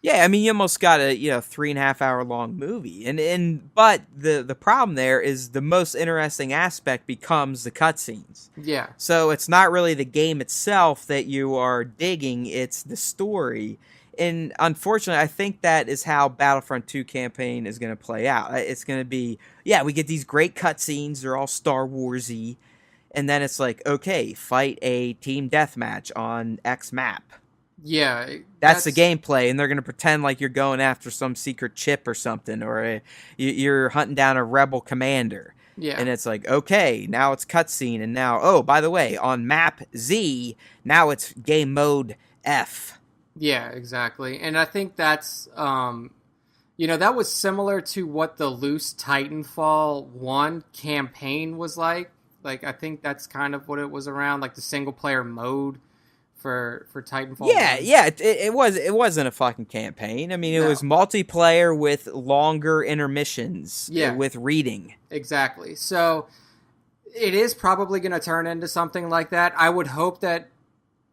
yeah, I mean, you almost got a 3.5 hour long movie, but the problem there is the most interesting aspect becomes the cutscenes. Yeah. So it's not really the game itself that you are digging; it's the story. And unfortunately, I think that is how Battlefront 2 campaign is going to play out. It's going to be, we get these great cutscenes; they're all Star Wars-y, and then it's like, okay, fight a team deathmatch on X map. Yeah, that's the gameplay, and they're going to pretend like you're going after some secret chip or something, or you're hunting down a rebel commander. Yeah. And it's like, okay, now it's cutscene, and now, oh, by the way, on map Z, now it's game mode F. Yeah, exactly. And I think that's, that was similar to what the loose Titanfall 1 campaign was like. Like, I think that's kind of what it was around, like the single-player mode for Titanfall. Yeah, it wasn't a fucking campaign. I mean, it was multiplayer with longer intermissions. Yeah, with reading. Exactly. So it is probably going to turn into something like that. I would hope that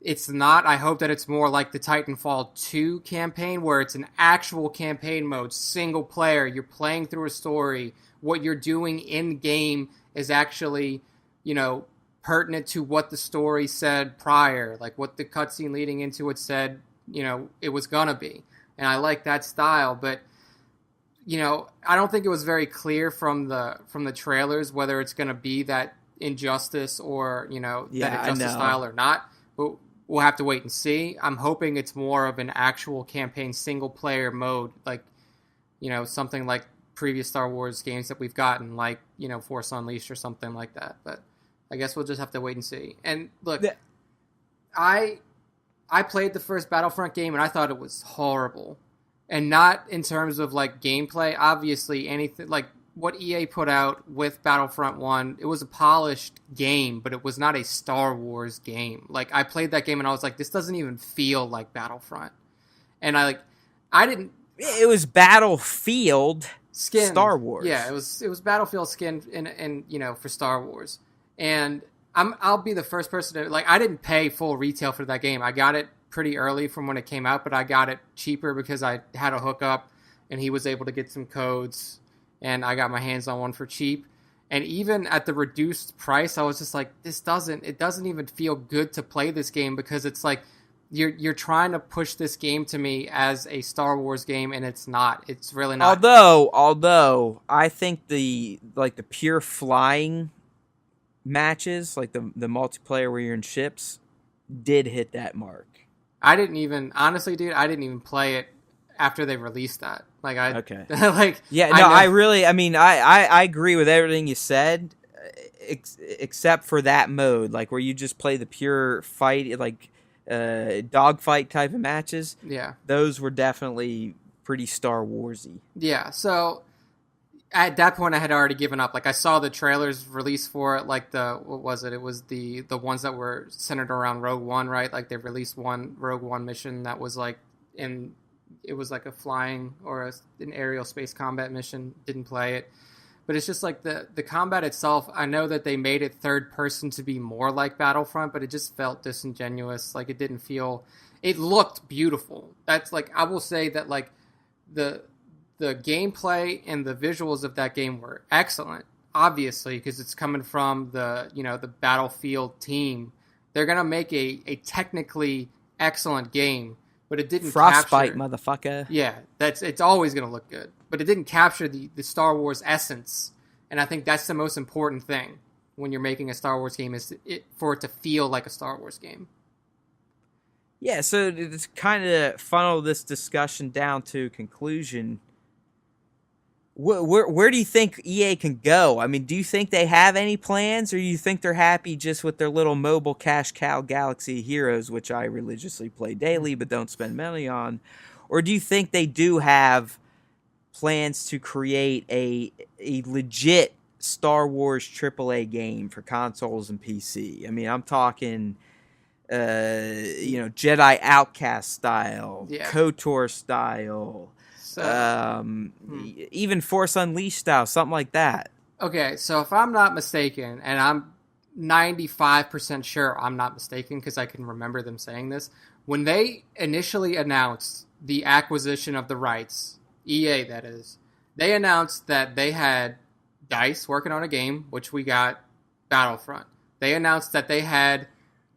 it's not. I hope that it's more like the Titanfall 2 campaign, where it's an actual campaign mode, single player. You're playing through a story. What you're doing in game is actually, pertinent to what the story said prior, like what the cutscene leading into it said, it was gonna be. And I like that style, but I don't think it was very clear from the trailers whether it's gonna be that Injustice or that Injustice style or not. But we'll have to wait and see. I'm hoping it's more of an actual campaign single player mode, like something like previous Star Wars games that we've gotten, like Force Unleashed or something like that. But I guess we'll just have to wait and see. And look, I played the first Battlefront game and I thought it was horrible. And not in terms of like gameplay. Obviously, anything like what EA put out with Battlefront 1, it was a polished game, but it was not a Star Wars game. Like, I played that game and I was like, this doesn't even feel like Battlefront. And I didn't... It was Battlefield skin. Star Wars. Yeah, it was Battlefield skin in for Star Wars. And I'll be the first person to, I didn't pay full retail for that game. I got it pretty early from when it came out, but I got it cheaper because I had a hookup and he was able to get some codes and I got my hands on one for cheap. And even at the reduced price, I was just like, it doesn't even feel good to play this game, because it's like you're trying to push this game to me as a Star Wars game, and it's not. It's really not. Although I think the pure flying matches, like the multiplayer where you're in ships, did hit that mark. I didn't even play it after they released that. Okay. I agree with everything you said, except for that mode, like where you just play the pure fight, like dogfight type of matches. Yeah, those were definitely pretty Star Warsy. Yeah, so at that point I had already given up. Like I saw the trailers released for it, like what was it? It was the ones that were centered around Rogue One, right? Like they released one Rogue One mission that was like it was like a flying or an aerial space combat mission. Didn't play it. But it's just like the combat itself, I know that they made it third person to be more like Battlefront, but it just felt disingenuous. Like it didn't feel, it looked beautiful. That's like, I will say that like the gameplay and the visuals of that game were excellent, obviously, because it's coming from the Battlefield team. They're going to make a technically excellent game, but it didn't Frostbite, motherfucker. Yeah, it's always going to look good. But it didn't capture the Star Wars essence. And I think that's the most important thing when you're making a Star Wars game, is for it to feel like a Star Wars game. Yeah, so to kind of funnel this discussion down to conclusion, where do you think EA can go? I mean, do you think they have any plans, or do you think they're happy just with their little mobile cash cow Galaxy Heroes, which I religiously play daily but don't spend money on? Or do you think they do have plans to create a legit Star Wars AAA game for consoles and PC? I mean, I'm talking, Jedi Outcast style, Yeah. KOTOR style, even Force Unleashed style, something like that. Okay, so if I'm not mistaken, and I'm 95% sure I'm not mistaken because I can remember them saying this, when they initially announced the acquisition of the rights, EA that is, they announced that they had DICE working on a game, which we got Battlefront. They announced that they had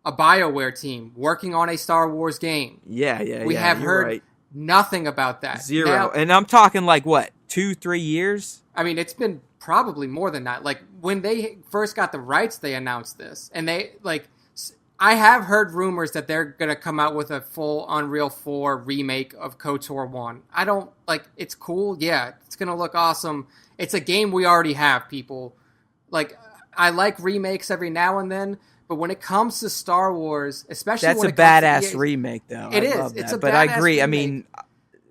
a BioWare team working on a Star Wars game. We have heard nothing about that. Zero. Now, and I'm talking like, what, 2-3 years? I mean, it's been probably more than that. Like, when they first got the rights, they announced this. And they, like, I have heard rumors that they're going to come out with a full Unreal 4 remake of KOTOR 1. I don't, like, it's cool. Yeah, it's going to look awesome. It's a game we already have, people. Like, I like remakes every now and then, but when it comes to Star Wars, especially that's when a it comes badass to EA, remake, though. It I is. love It's that. a But I badass agree. remake. I mean,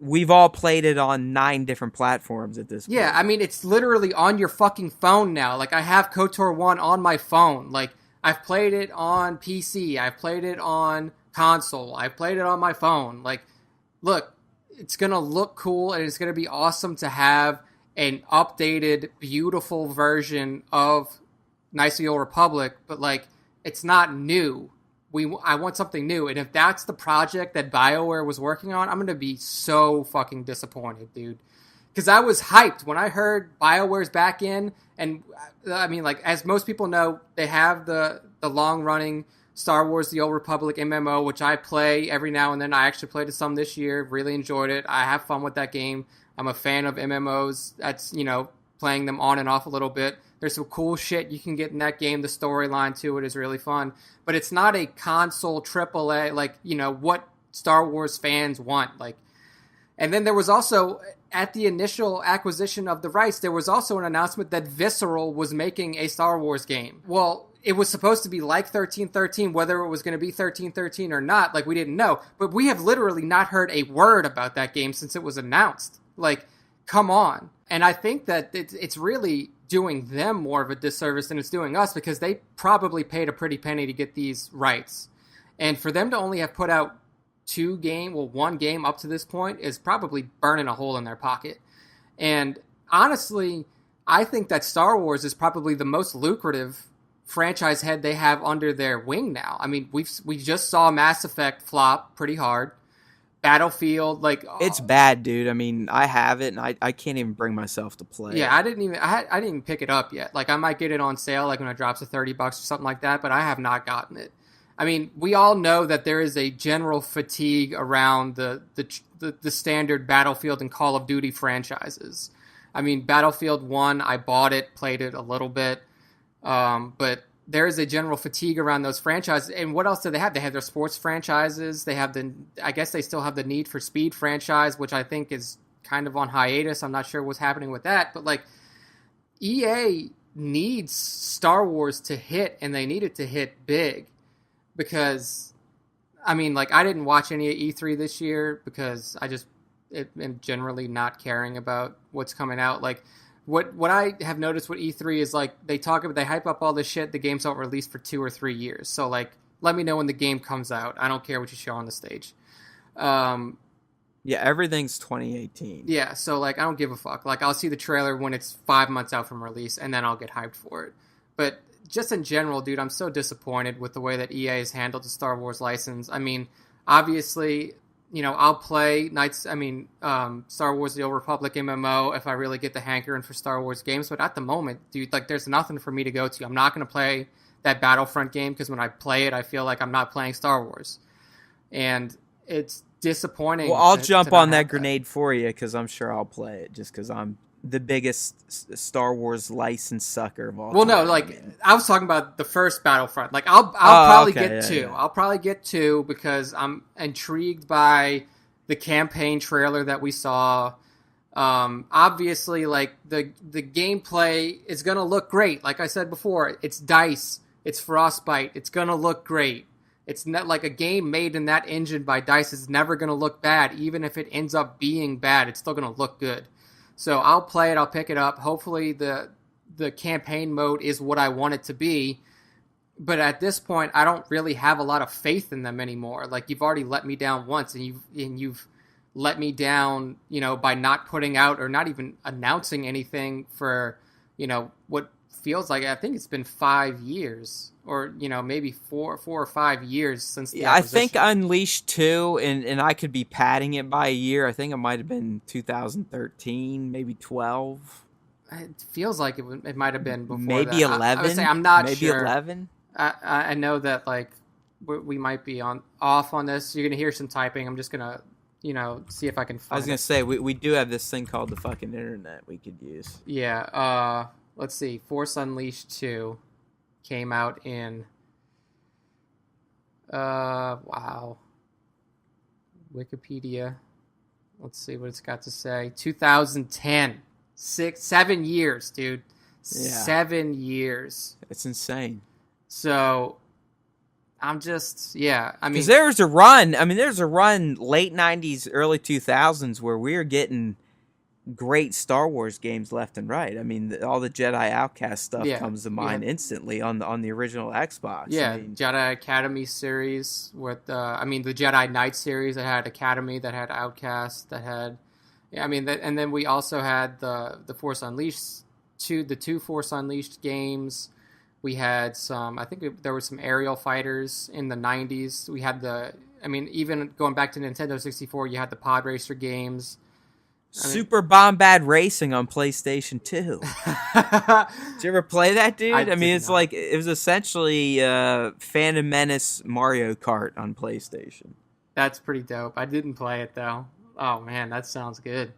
we've all played it on 9 different platforms at this point. Yeah, I mean, it's literally on your fucking phone now. Like, I have KOTOR 1 on my phone. Like, I've played it on PC. I've played it on console. I've played it on my phone. Like, look, it's going to look cool, and it's going to be awesome to have an updated, beautiful version of Knights of the Old Republic, but, like, it's not new. I want something new, and if that's the project that BioWare was working on, I'm going to be so fucking disappointed, dude. Because I was hyped when I heard BioWare's back in, and I mean, like, as most people know, they have the long-running Star Wars The Old Republic MMO, which I play every now and then. I actually played it some this year, really enjoyed it. I have fun with that game. I'm a fan of MMOs. That's, playing them on and off a little bit. There's some cool shit you can get in that game. The storyline to it is really fun. But it's not a console AAA, like, what Star Wars fans want. Like, and then there was also, at the initial acquisition of the rights, there was also an announcement that Visceral was making a Star Wars game. Well, it was supposed to be like 1313, whether it was going to be 1313 or not, like, we didn't know. But we have literally not heard a word about that game since it was announced. Like, come on. And I think that it's really doing them more of a disservice than it's doing us, because they probably paid a pretty penny to get these rights. And for them to only have put out one game up to this point is probably burning a hole in their pocket. And honestly, I think that Star Wars is probably the most lucrative franchise head they have under their wing now. I mean, we just saw Mass Effect flop pretty hard. Battlefield, like, it's bad, dude. I mean, I have it, and I can't even bring myself to play. Yeah, I didn't even pick it up yet. Like, I might get it on sale, like when it drops to $30 or something like that, but I have not gotten it. I mean, we all know that there is a general fatigue around the standard Battlefield and Call of Duty franchises. I mean, Battlefield 1, I bought it, played it a little bit, but there is a general fatigue around those franchises. And what else do they have? They have their sports franchises. They have I guess they still have the Need for Speed franchise, which I think is kind of on hiatus. I'm not sure what's happening with that. But, like, EA needs Star Wars to hit, and they need it to hit big. Because, I mean, like, I didn't watch any of E3 this year because I just am generally not caring about what's coming out. Like, what I have noticed with E3 is like they hype up all this shit. The games don't release for 2 or 3 years. So like, let me know when the game comes out. I don't care what you show on the stage. Yeah, everything's 2018. Yeah, so like I don't give a fuck. Like I'll see the trailer when it's 5 months out from release, and then I'll get hyped for it. But just in general, dude, I'm so disappointed with the way that EA has handled the Star Wars license. I mean, obviously, I'll play Star Wars: The Old Republic MMO if I really get the hankering for Star Wars games. But at the moment, dude, like there's nothing for me to go to. I'm not going to play that Battlefront game because when I play it, I feel like I'm not playing Star Wars, and it's disappointing. Well, I'll jump on that grenade for you because I'm sure I'll play it just because I'm the biggest Star Wars license sucker of all time. Well, no, like I was talking about the first Battlefront. Like I'll probably get two. Yeah. I'll probably get two because I'm intrigued by the campaign trailer that we saw. Obviously, like the gameplay is gonna look great. Like I said before, it's DICE, it's Frostbite, it's gonna look great. It's not like a game made in that engine by DICE is never gonna look bad. Even if it ends up being bad, it's still gonna look good. So I'll play it. I'll pick it up. Hopefully the campaign mode is what I want it to be. But at this point, I don't really have a lot of faith in them anymore. Like you've already let me down once, and you've let me down, by not putting out or not even announcing anything for, what feels like I think it's been 5 years or maybe 4 or 5 years since the acquisition. I think Unleashed 2 and I could be padding it by a year. I think it might have been 2013, maybe 12. It feels like it might have been before maybe that. 11. I would say I'm not maybe sure. 11. I know that like we might be off on this. You're gonna hear some typing. I'm just gonna see if I can find I was gonna say we do have this thing called the fucking internet we could use. Yeah. Let's see. Force Unleashed 2 came out in wow. Wikipedia. Let's see what it's got to say. 2010. 7 years, dude. Yeah. 7 years. It's insane. So I'm just, yeah. I mean, because there's a run. I mean, there's a run late 90s, early 2000s where we were getting great Star Wars games left and right. I mean, all the Jedi Outcast stuff comes to mind instantly on the original Xbox. Yeah, I mean, Jedi Academy series with the Jedi Knight series that had Academy, that had Outcast, that had, and then we also had the Force Unleashed the two Force Unleashed games. We had some, I think there were some aerial fighters in the 90s. We had even going back to Nintendo 64, you had the Pod Racer games. Super Bombad Racing on PlayStation 2. Did you ever play that, dude? I mean, it's like it was essentially Phantom Menace Mario Kart on PlayStation. That's pretty dope. I didn't play it though. Oh man, that sounds good.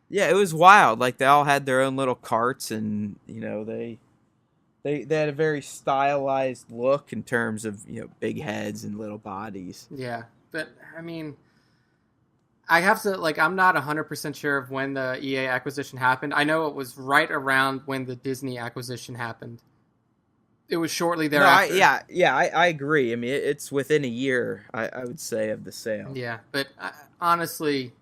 Yeah, it was wild. Like they all had their own little carts, and they had a very stylized look in terms of big heads and little bodies. Yeah, but I mean, I have to, I'm not 100% sure of when the EA acquisition happened. I know it was right around when the Disney acquisition happened. It was shortly thereafter. I agree. I mean, it's within a year, I would say, of the sale. Yeah, but honestly,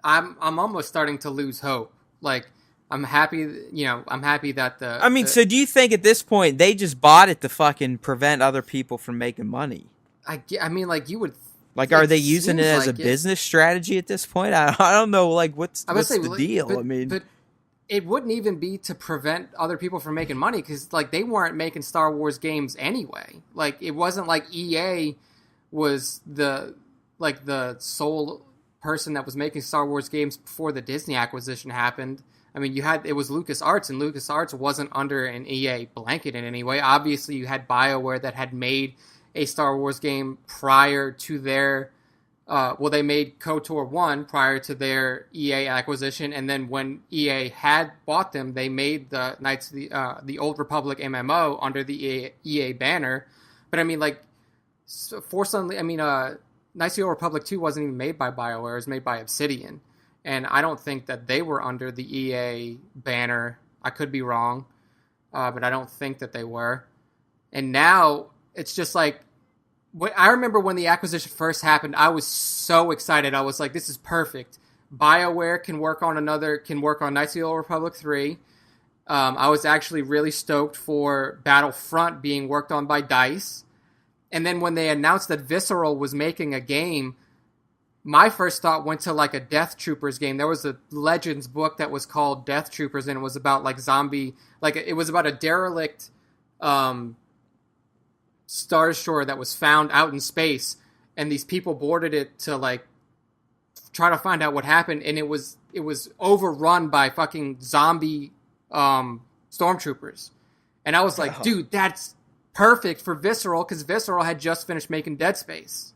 I'm almost starting to lose hope. Like, I'm happy, I'm happy that so do you think at this point they just bought it to fucking prevent other people from making money? I mean, you would. Like, are they using it as a business strategy at this point? I don't know. Like, what's the deal? But it wouldn't even be to prevent other people from making money because, they weren't making Star Wars games anyway. Like, it wasn't like EA was the sole person that was making Star Wars games before the Disney acquisition happened. I mean, it was LucasArts, and LucasArts wasn't under an EA blanket in any way. Obviously, you had BioWare that had made a Star Wars game prior to their they made KOTOR 1 prior to their EA acquisition, and then when EA had bought them, they made the Knights of the Old Republic MMO under the EA banner. But I mean, Knights of the Old Republic 2 wasn't even made by BioWare, it was made by Obsidian, and I don't think that they were under the EA banner. I could be wrong, but I don't think that they were. And now it's just I remember when the acquisition first happened, I was so excited. I was like, this is perfect. BioWare can work on Knights of the Old Republic 3. I was actually really stoked for Battlefront being worked on by DICE. And then when they announced that Visceral was making a game, my first thought went to like a Death Troopers game. There was a Legends book that was called Death Troopers, and it was about like it was about a derelict starshore that was found out in space, and these people boarded it to like try to find out what happened, and it was overrun by fucking zombie stormtroopers. And I was like, dude, that's perfect for Visceral, because Visceral had just finished making Dead Space.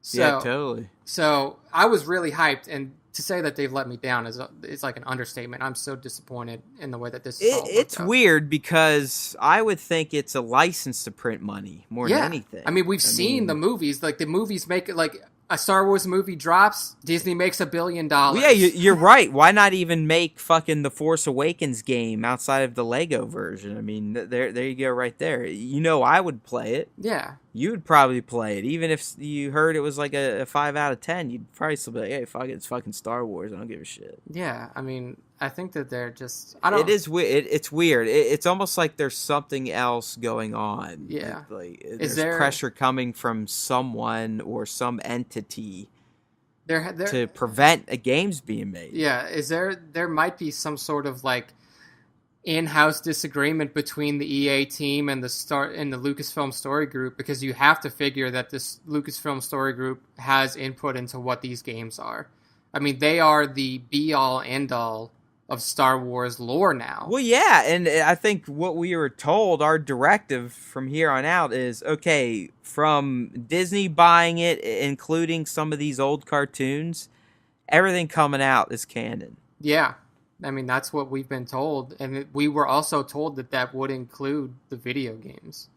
So, yeah, totally. So I was really hyped, and to say that they've let me down is like an understatement. I'm so disappointed in the way that this is all It's out. weird, because I would think it's a license to print money more than anything. I mean, we've seen the movies. Like, the movies make it, like, a Star Wars movie drops, Disney makes $1 billion. Well, yeah, you're right. Why not even make fucking the Force Awakens game outside of the Lego version? I mean, there you go right there. You know, I would play it. Yeah. You would probably play it. Even if you heard it was like a 5 out of 10, you'd probably still be like, hey, fuck it, it's fucking Star Wars. I don't give a shit. Yeah, I mean, I think that they're just... It's weird. It's almost like there's something else going on. Yeah. Like, there's pressure coming from someone or some entity to prevent a game's being made. Yeah, there might be some sort of like in-house disagreement between the EA team and the Lucasfilm Story Group, because you have to figure that this Lucasfilm Story Group has input into what these games are. I mean, they are the be-all, end-all of Star Wars lore now. Well, yeah, and I think what we were told, our directive from here on out is, okay, from Disney buying it, including some of these old cartoons, everything coming out is canon. Yeah. I mean, that's what we've been told, and we were also told that would include the video games.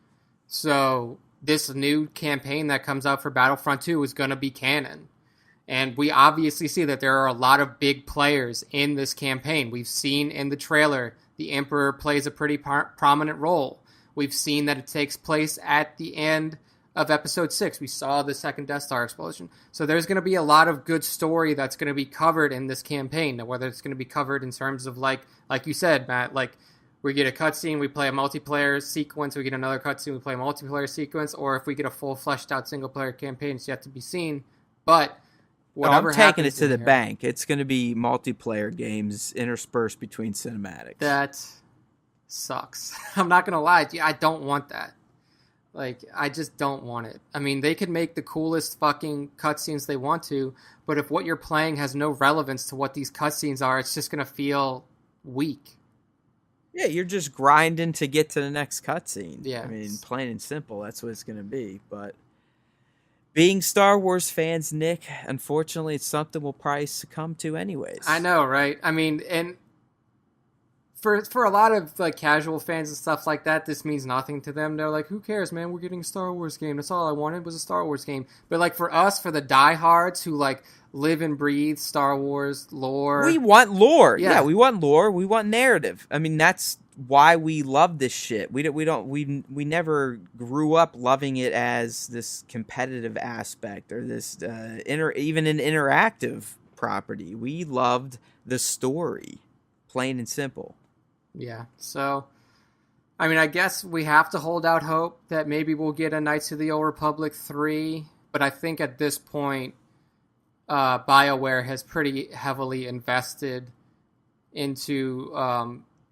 So this new campaign that comes out for Battlefront 2 is going to be canon. And we obviously see that there are a lot of big players in this campaign. We've seen in the trailer the Emperor plays a pretty prominent role. We've seen that it takes place at the end of Episode 6. We saw the second Death Star explosion. So there's going to be a lot of good story that's going to be covered in this campaign. Now, whether it's going to be covered in terms of, like you said, Matt, like we get a cutscene, we play a multiplayer sequence, we get another cutscene, we play a multiplayer sequence, or if we get a full fleshed out single player campaign, it's yet to be seen. But whatever I'm taking it to the bank. It's going to be multiplayer games interspersed between cinematics. That sucks. I'm not going to lie to you. I don't want that. Like, I just don't want it. I mean, they could make the coolest fucking cutscenes they want to, but if what you're playing has no relevance to what these cutscenes are, it's just going to feel weak. Yeah, you're just grinding to get to the next cutscene. Yeah. I mean, plain and simple, that's what it's going to be. But being Star Wars fans, Nick, unfortunately, it's something we'll probably succumb to anyways. I know, right? I mean, and for a lot of like casual fans and stuff like that, this means nothing to them. They're like, who cares, man? We're getting a Star Wars game. That's all I wanted was a Star Wars game. But like for us, for the diehards who like live and breathe Star Wars lore, we want lore. Yeah, we want lore. We want narrative. I mean, that's why we love this shit. We never grew up loving it as this competitive aspect or this even an interactive property. We loved the story, plain and simple. Yeah, so, I mean, I guess we have to hold out hope that maybe we'll get a Knights of the Old Republic 3, but I think at this point, BioWare has pretty heavily invested into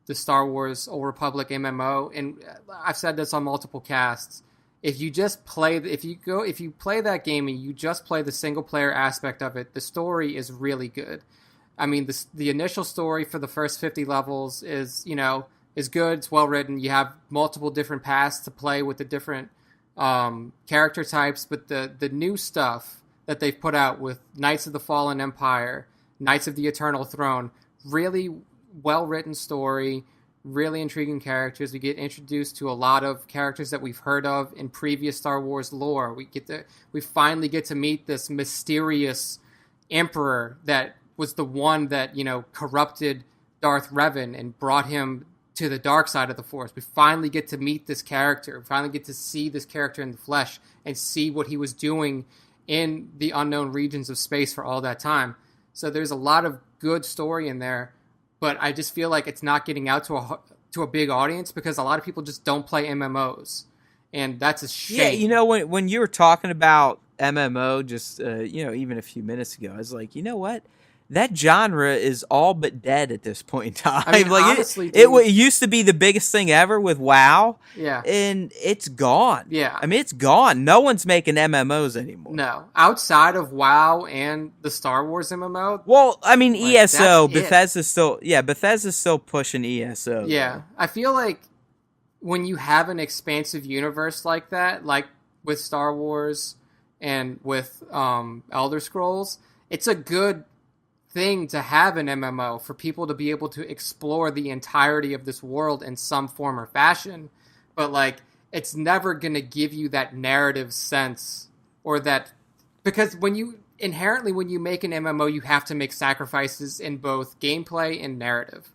the Star Wars Old Republic MMO, and I've said this on multiple casts. If you play that game and you just play the single player aspect of it, the story is really good. I mean, the initial story for the first 50 levels is good. It's well written. You have multiple different paths to play with the different character types, but the new stuff that they've put out with Knights of the Fallen Empire, Knights of the Eternal Throne, really well written story, really intriguing characters. We get introduced to a lot of characters that we've heard of in previous Star Wars lore. We finally get to meet this mysterious Emperor that was the one that, corrupted Darth Revan and brought him to the dark side of the Force. We finally get to meet this character. We finally get to see this character in the flesh and see what he was doing in the unknown regions of space for all that time. So there's a lot of good story in there, but I just feel like it's not getting out to a big audience because a lot of people just don't play MMOs, and that's a shame. Yeah, when you were talking about MMO just even a few minutes ago, I was like, you know what? That genre is all but dead at this point in time. I mean, like honestly, it used to be the biggest thing ever with WoW. Yeah. And it's gone. Yeah. I mean, it's gone. No one's making MMOs anymore. No. Outside of WoW and the Star Wars MMO. Well, I mean, ESO, Bethesda's still pushing ESO. Yeah. Though. I feel like when you have an expansive universe like that, like with Star Wars and with Elder Scrolls, it's a good thing to have an MMO for people to be able to explore the entirety of this world in some form or fashion. But like, it's never going to give you that narrative sense or that, because when you make an MMO, you have to make sacrifices in both gameplay and narrative.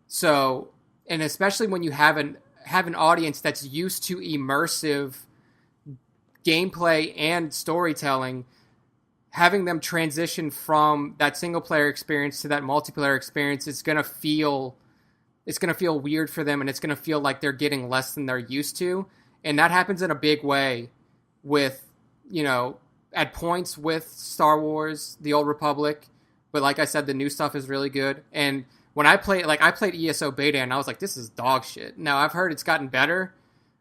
So, and especially when you have an audience that's used to immersive gameplay and storytelling, having them transition from that single player experience to that multiplayer experience is going to feel weird for them, and it's going to feel like they're getting less than they're used to. And that happens in a big way with, at points with Star Wars, The Old Republic. But like I said, the new stuff is really good. And when I played ESO beta and I was like, this is dog shit. Now I've heard it's gotten better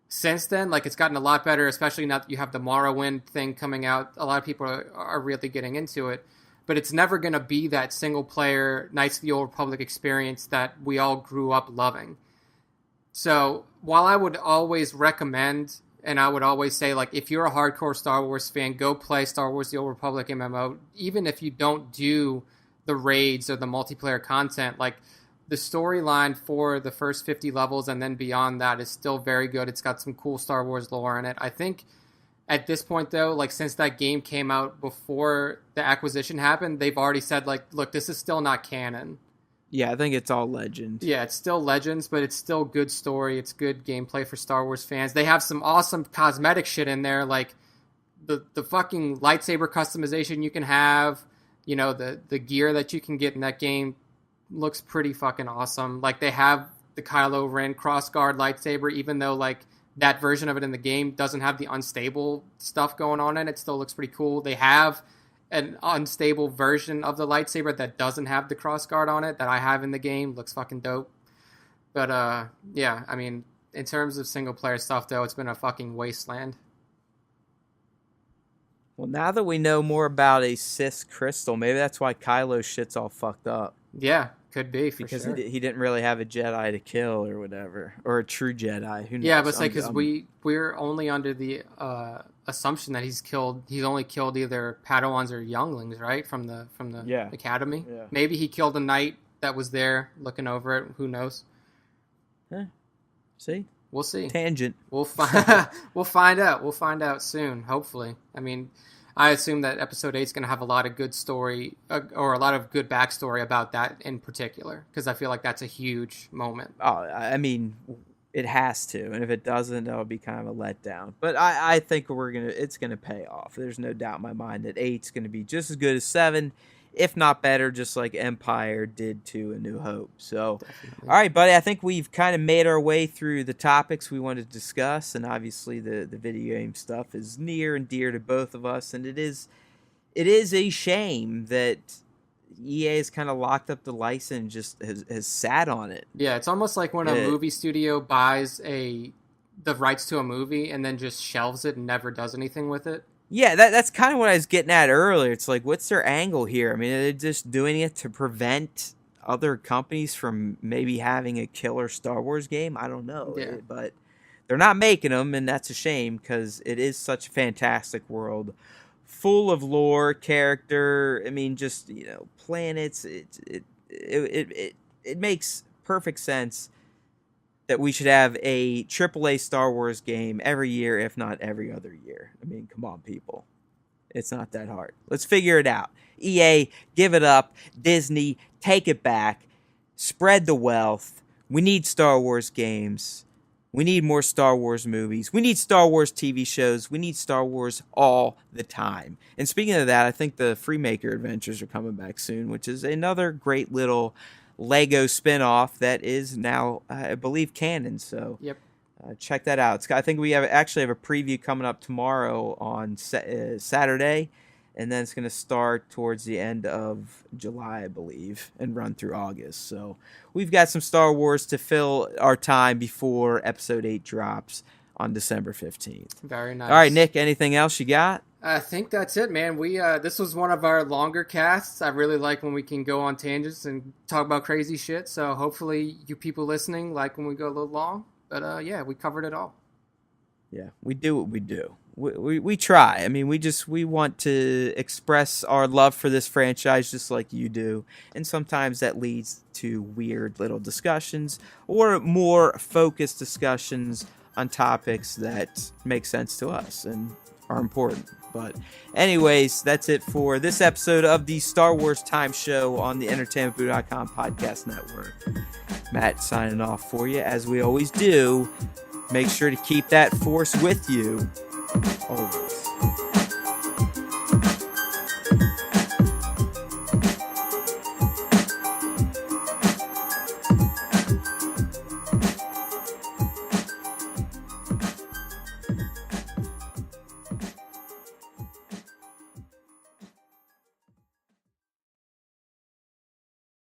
since then. Like, it's gotten a lot better, especially now that you have the Morrowind thing coming out. A lot of people are really getting into it. But it's never going to be that single-player Knights of the Old Republic experience that we all grew up loving. So while I would always recommend, and I would always say, like, if you're a hardcore Star Wars fan, go play Star Wars The Old Republic MMO. Even if you don't do the raids or the multiplayer content, like, the storyline for the first 50 levels and then beyond that is still very good. It's got some cool Star Wars lore in it. I think at this point, though, like, since that game came out before the acquisition happened, they've already said, like, look, this is still not canon. Yeah, I think it's all Legend. Yeah, it's still Legends, but it's still good story. It's good gameplay for Star Wars fans. They have some awesome cosmetic shit in there, like the fucking lightsaber customization you can have, the gear that you can get in that game looks pretty fucking awesome. Like, they have the Kylo Ren crossguard lightsaber, even though, like, that version of it in the game doesn't have the unstable stuff going on in it. It still looks pretty cool. They have an unstable version of the lightsaber that doesn't have the crossguard on it that I have in the game. Looks fucking dope. But, yeah, I mean, in terms of single-player stuff, though, it's been a fucking wasteland. Well, now that we know more about a Sith crystal, maybe that's why Kylo's shit's all fucked up. Yeah, could be, because sure. he didn't really have a Jedi to kill or whatever, or a true Jedi. Who knows? Yeah, but it's like, because we're only under the assumption that he's only killed either Padawans or younglings, right, from the academy. Yeah. Maybe he killed a knight that was there looking over it. Who knows? See, we'll see. Tangent. We'll find out. We'll find out soon. Hopefully. I mean, I assume that episode 8 is going to have a lot of good story or a lot of good backstory about that in particular, because I feel like that's a huge moment. Oh, I mean, it has to, and if it doesn't, that'll be kind of a letdown. But I think it's gonna pay off. There's no doubt in my mind that 8's gonna be just as good as 7, if not better, just like Empire did to A New Hope. So, definitely. All right, buddy, I think we've kind of made our way through the topics we wanted to discuss, and obviously the video game stuff is near and dear to both of us, and it is a shame that EA has kind of locked up the license and just has sat on it. Yeah, it's almost like when a movie studio buys the rights to a movie and then just shelves it and never does anything with it. Yeah, that's kind of what I was getting at earlier. It's like, what's their angle here? I mean, are they just doing it to prevent other companies from maybe having a killer Star Wars game? I don't know. Yeah. But they're not making them, and that's a shame because it is such a fantastic world, full of lore, character. I mean, just, planets. It makes perfect sense that we should have a AAA Star Wars game every year, if not every other year. I mean, come on, people. It's not that hard. Let's figure it out. EA, give it up. Disney, take it back. Spread the wealth. We need Star Wars games. We need more Star Wars movies. We need Star Wars TV shows. We need Star Wars all the time. And speaking of that, I think the Freemaker Adventures are coming back soon, which is another great little Lego spinoff that is now, I believe, canon. So Yep. check that out. I think we actually have a preview coming up tomorrow on Saturday. And then it's going to start towards the end of July, I believe, and run through August. So we've got some Star Wars to fill our time before Episode 8 drops on December 15th. Very nice. All right, Nick, anything else you got? I think that's it, man. We this was one of our longer casts. I really like when we can go on tangents and talk about crazy shit. So hopefully you people listening like when we go a little long. But yeah, we covered it all. Yeah, we do what we do. We try. I mean, we want to express our love for this franchise just like you do. And sometimes that leads to weird little discussions or more focused discussions on topics that make sense to us and are important. But anyways, that's it for this episode of the Star Wars Time Show on the EntertainmentBoo.com podcast network. Matt signing off for you, as we always do. Make sure to keep that force with you. Over.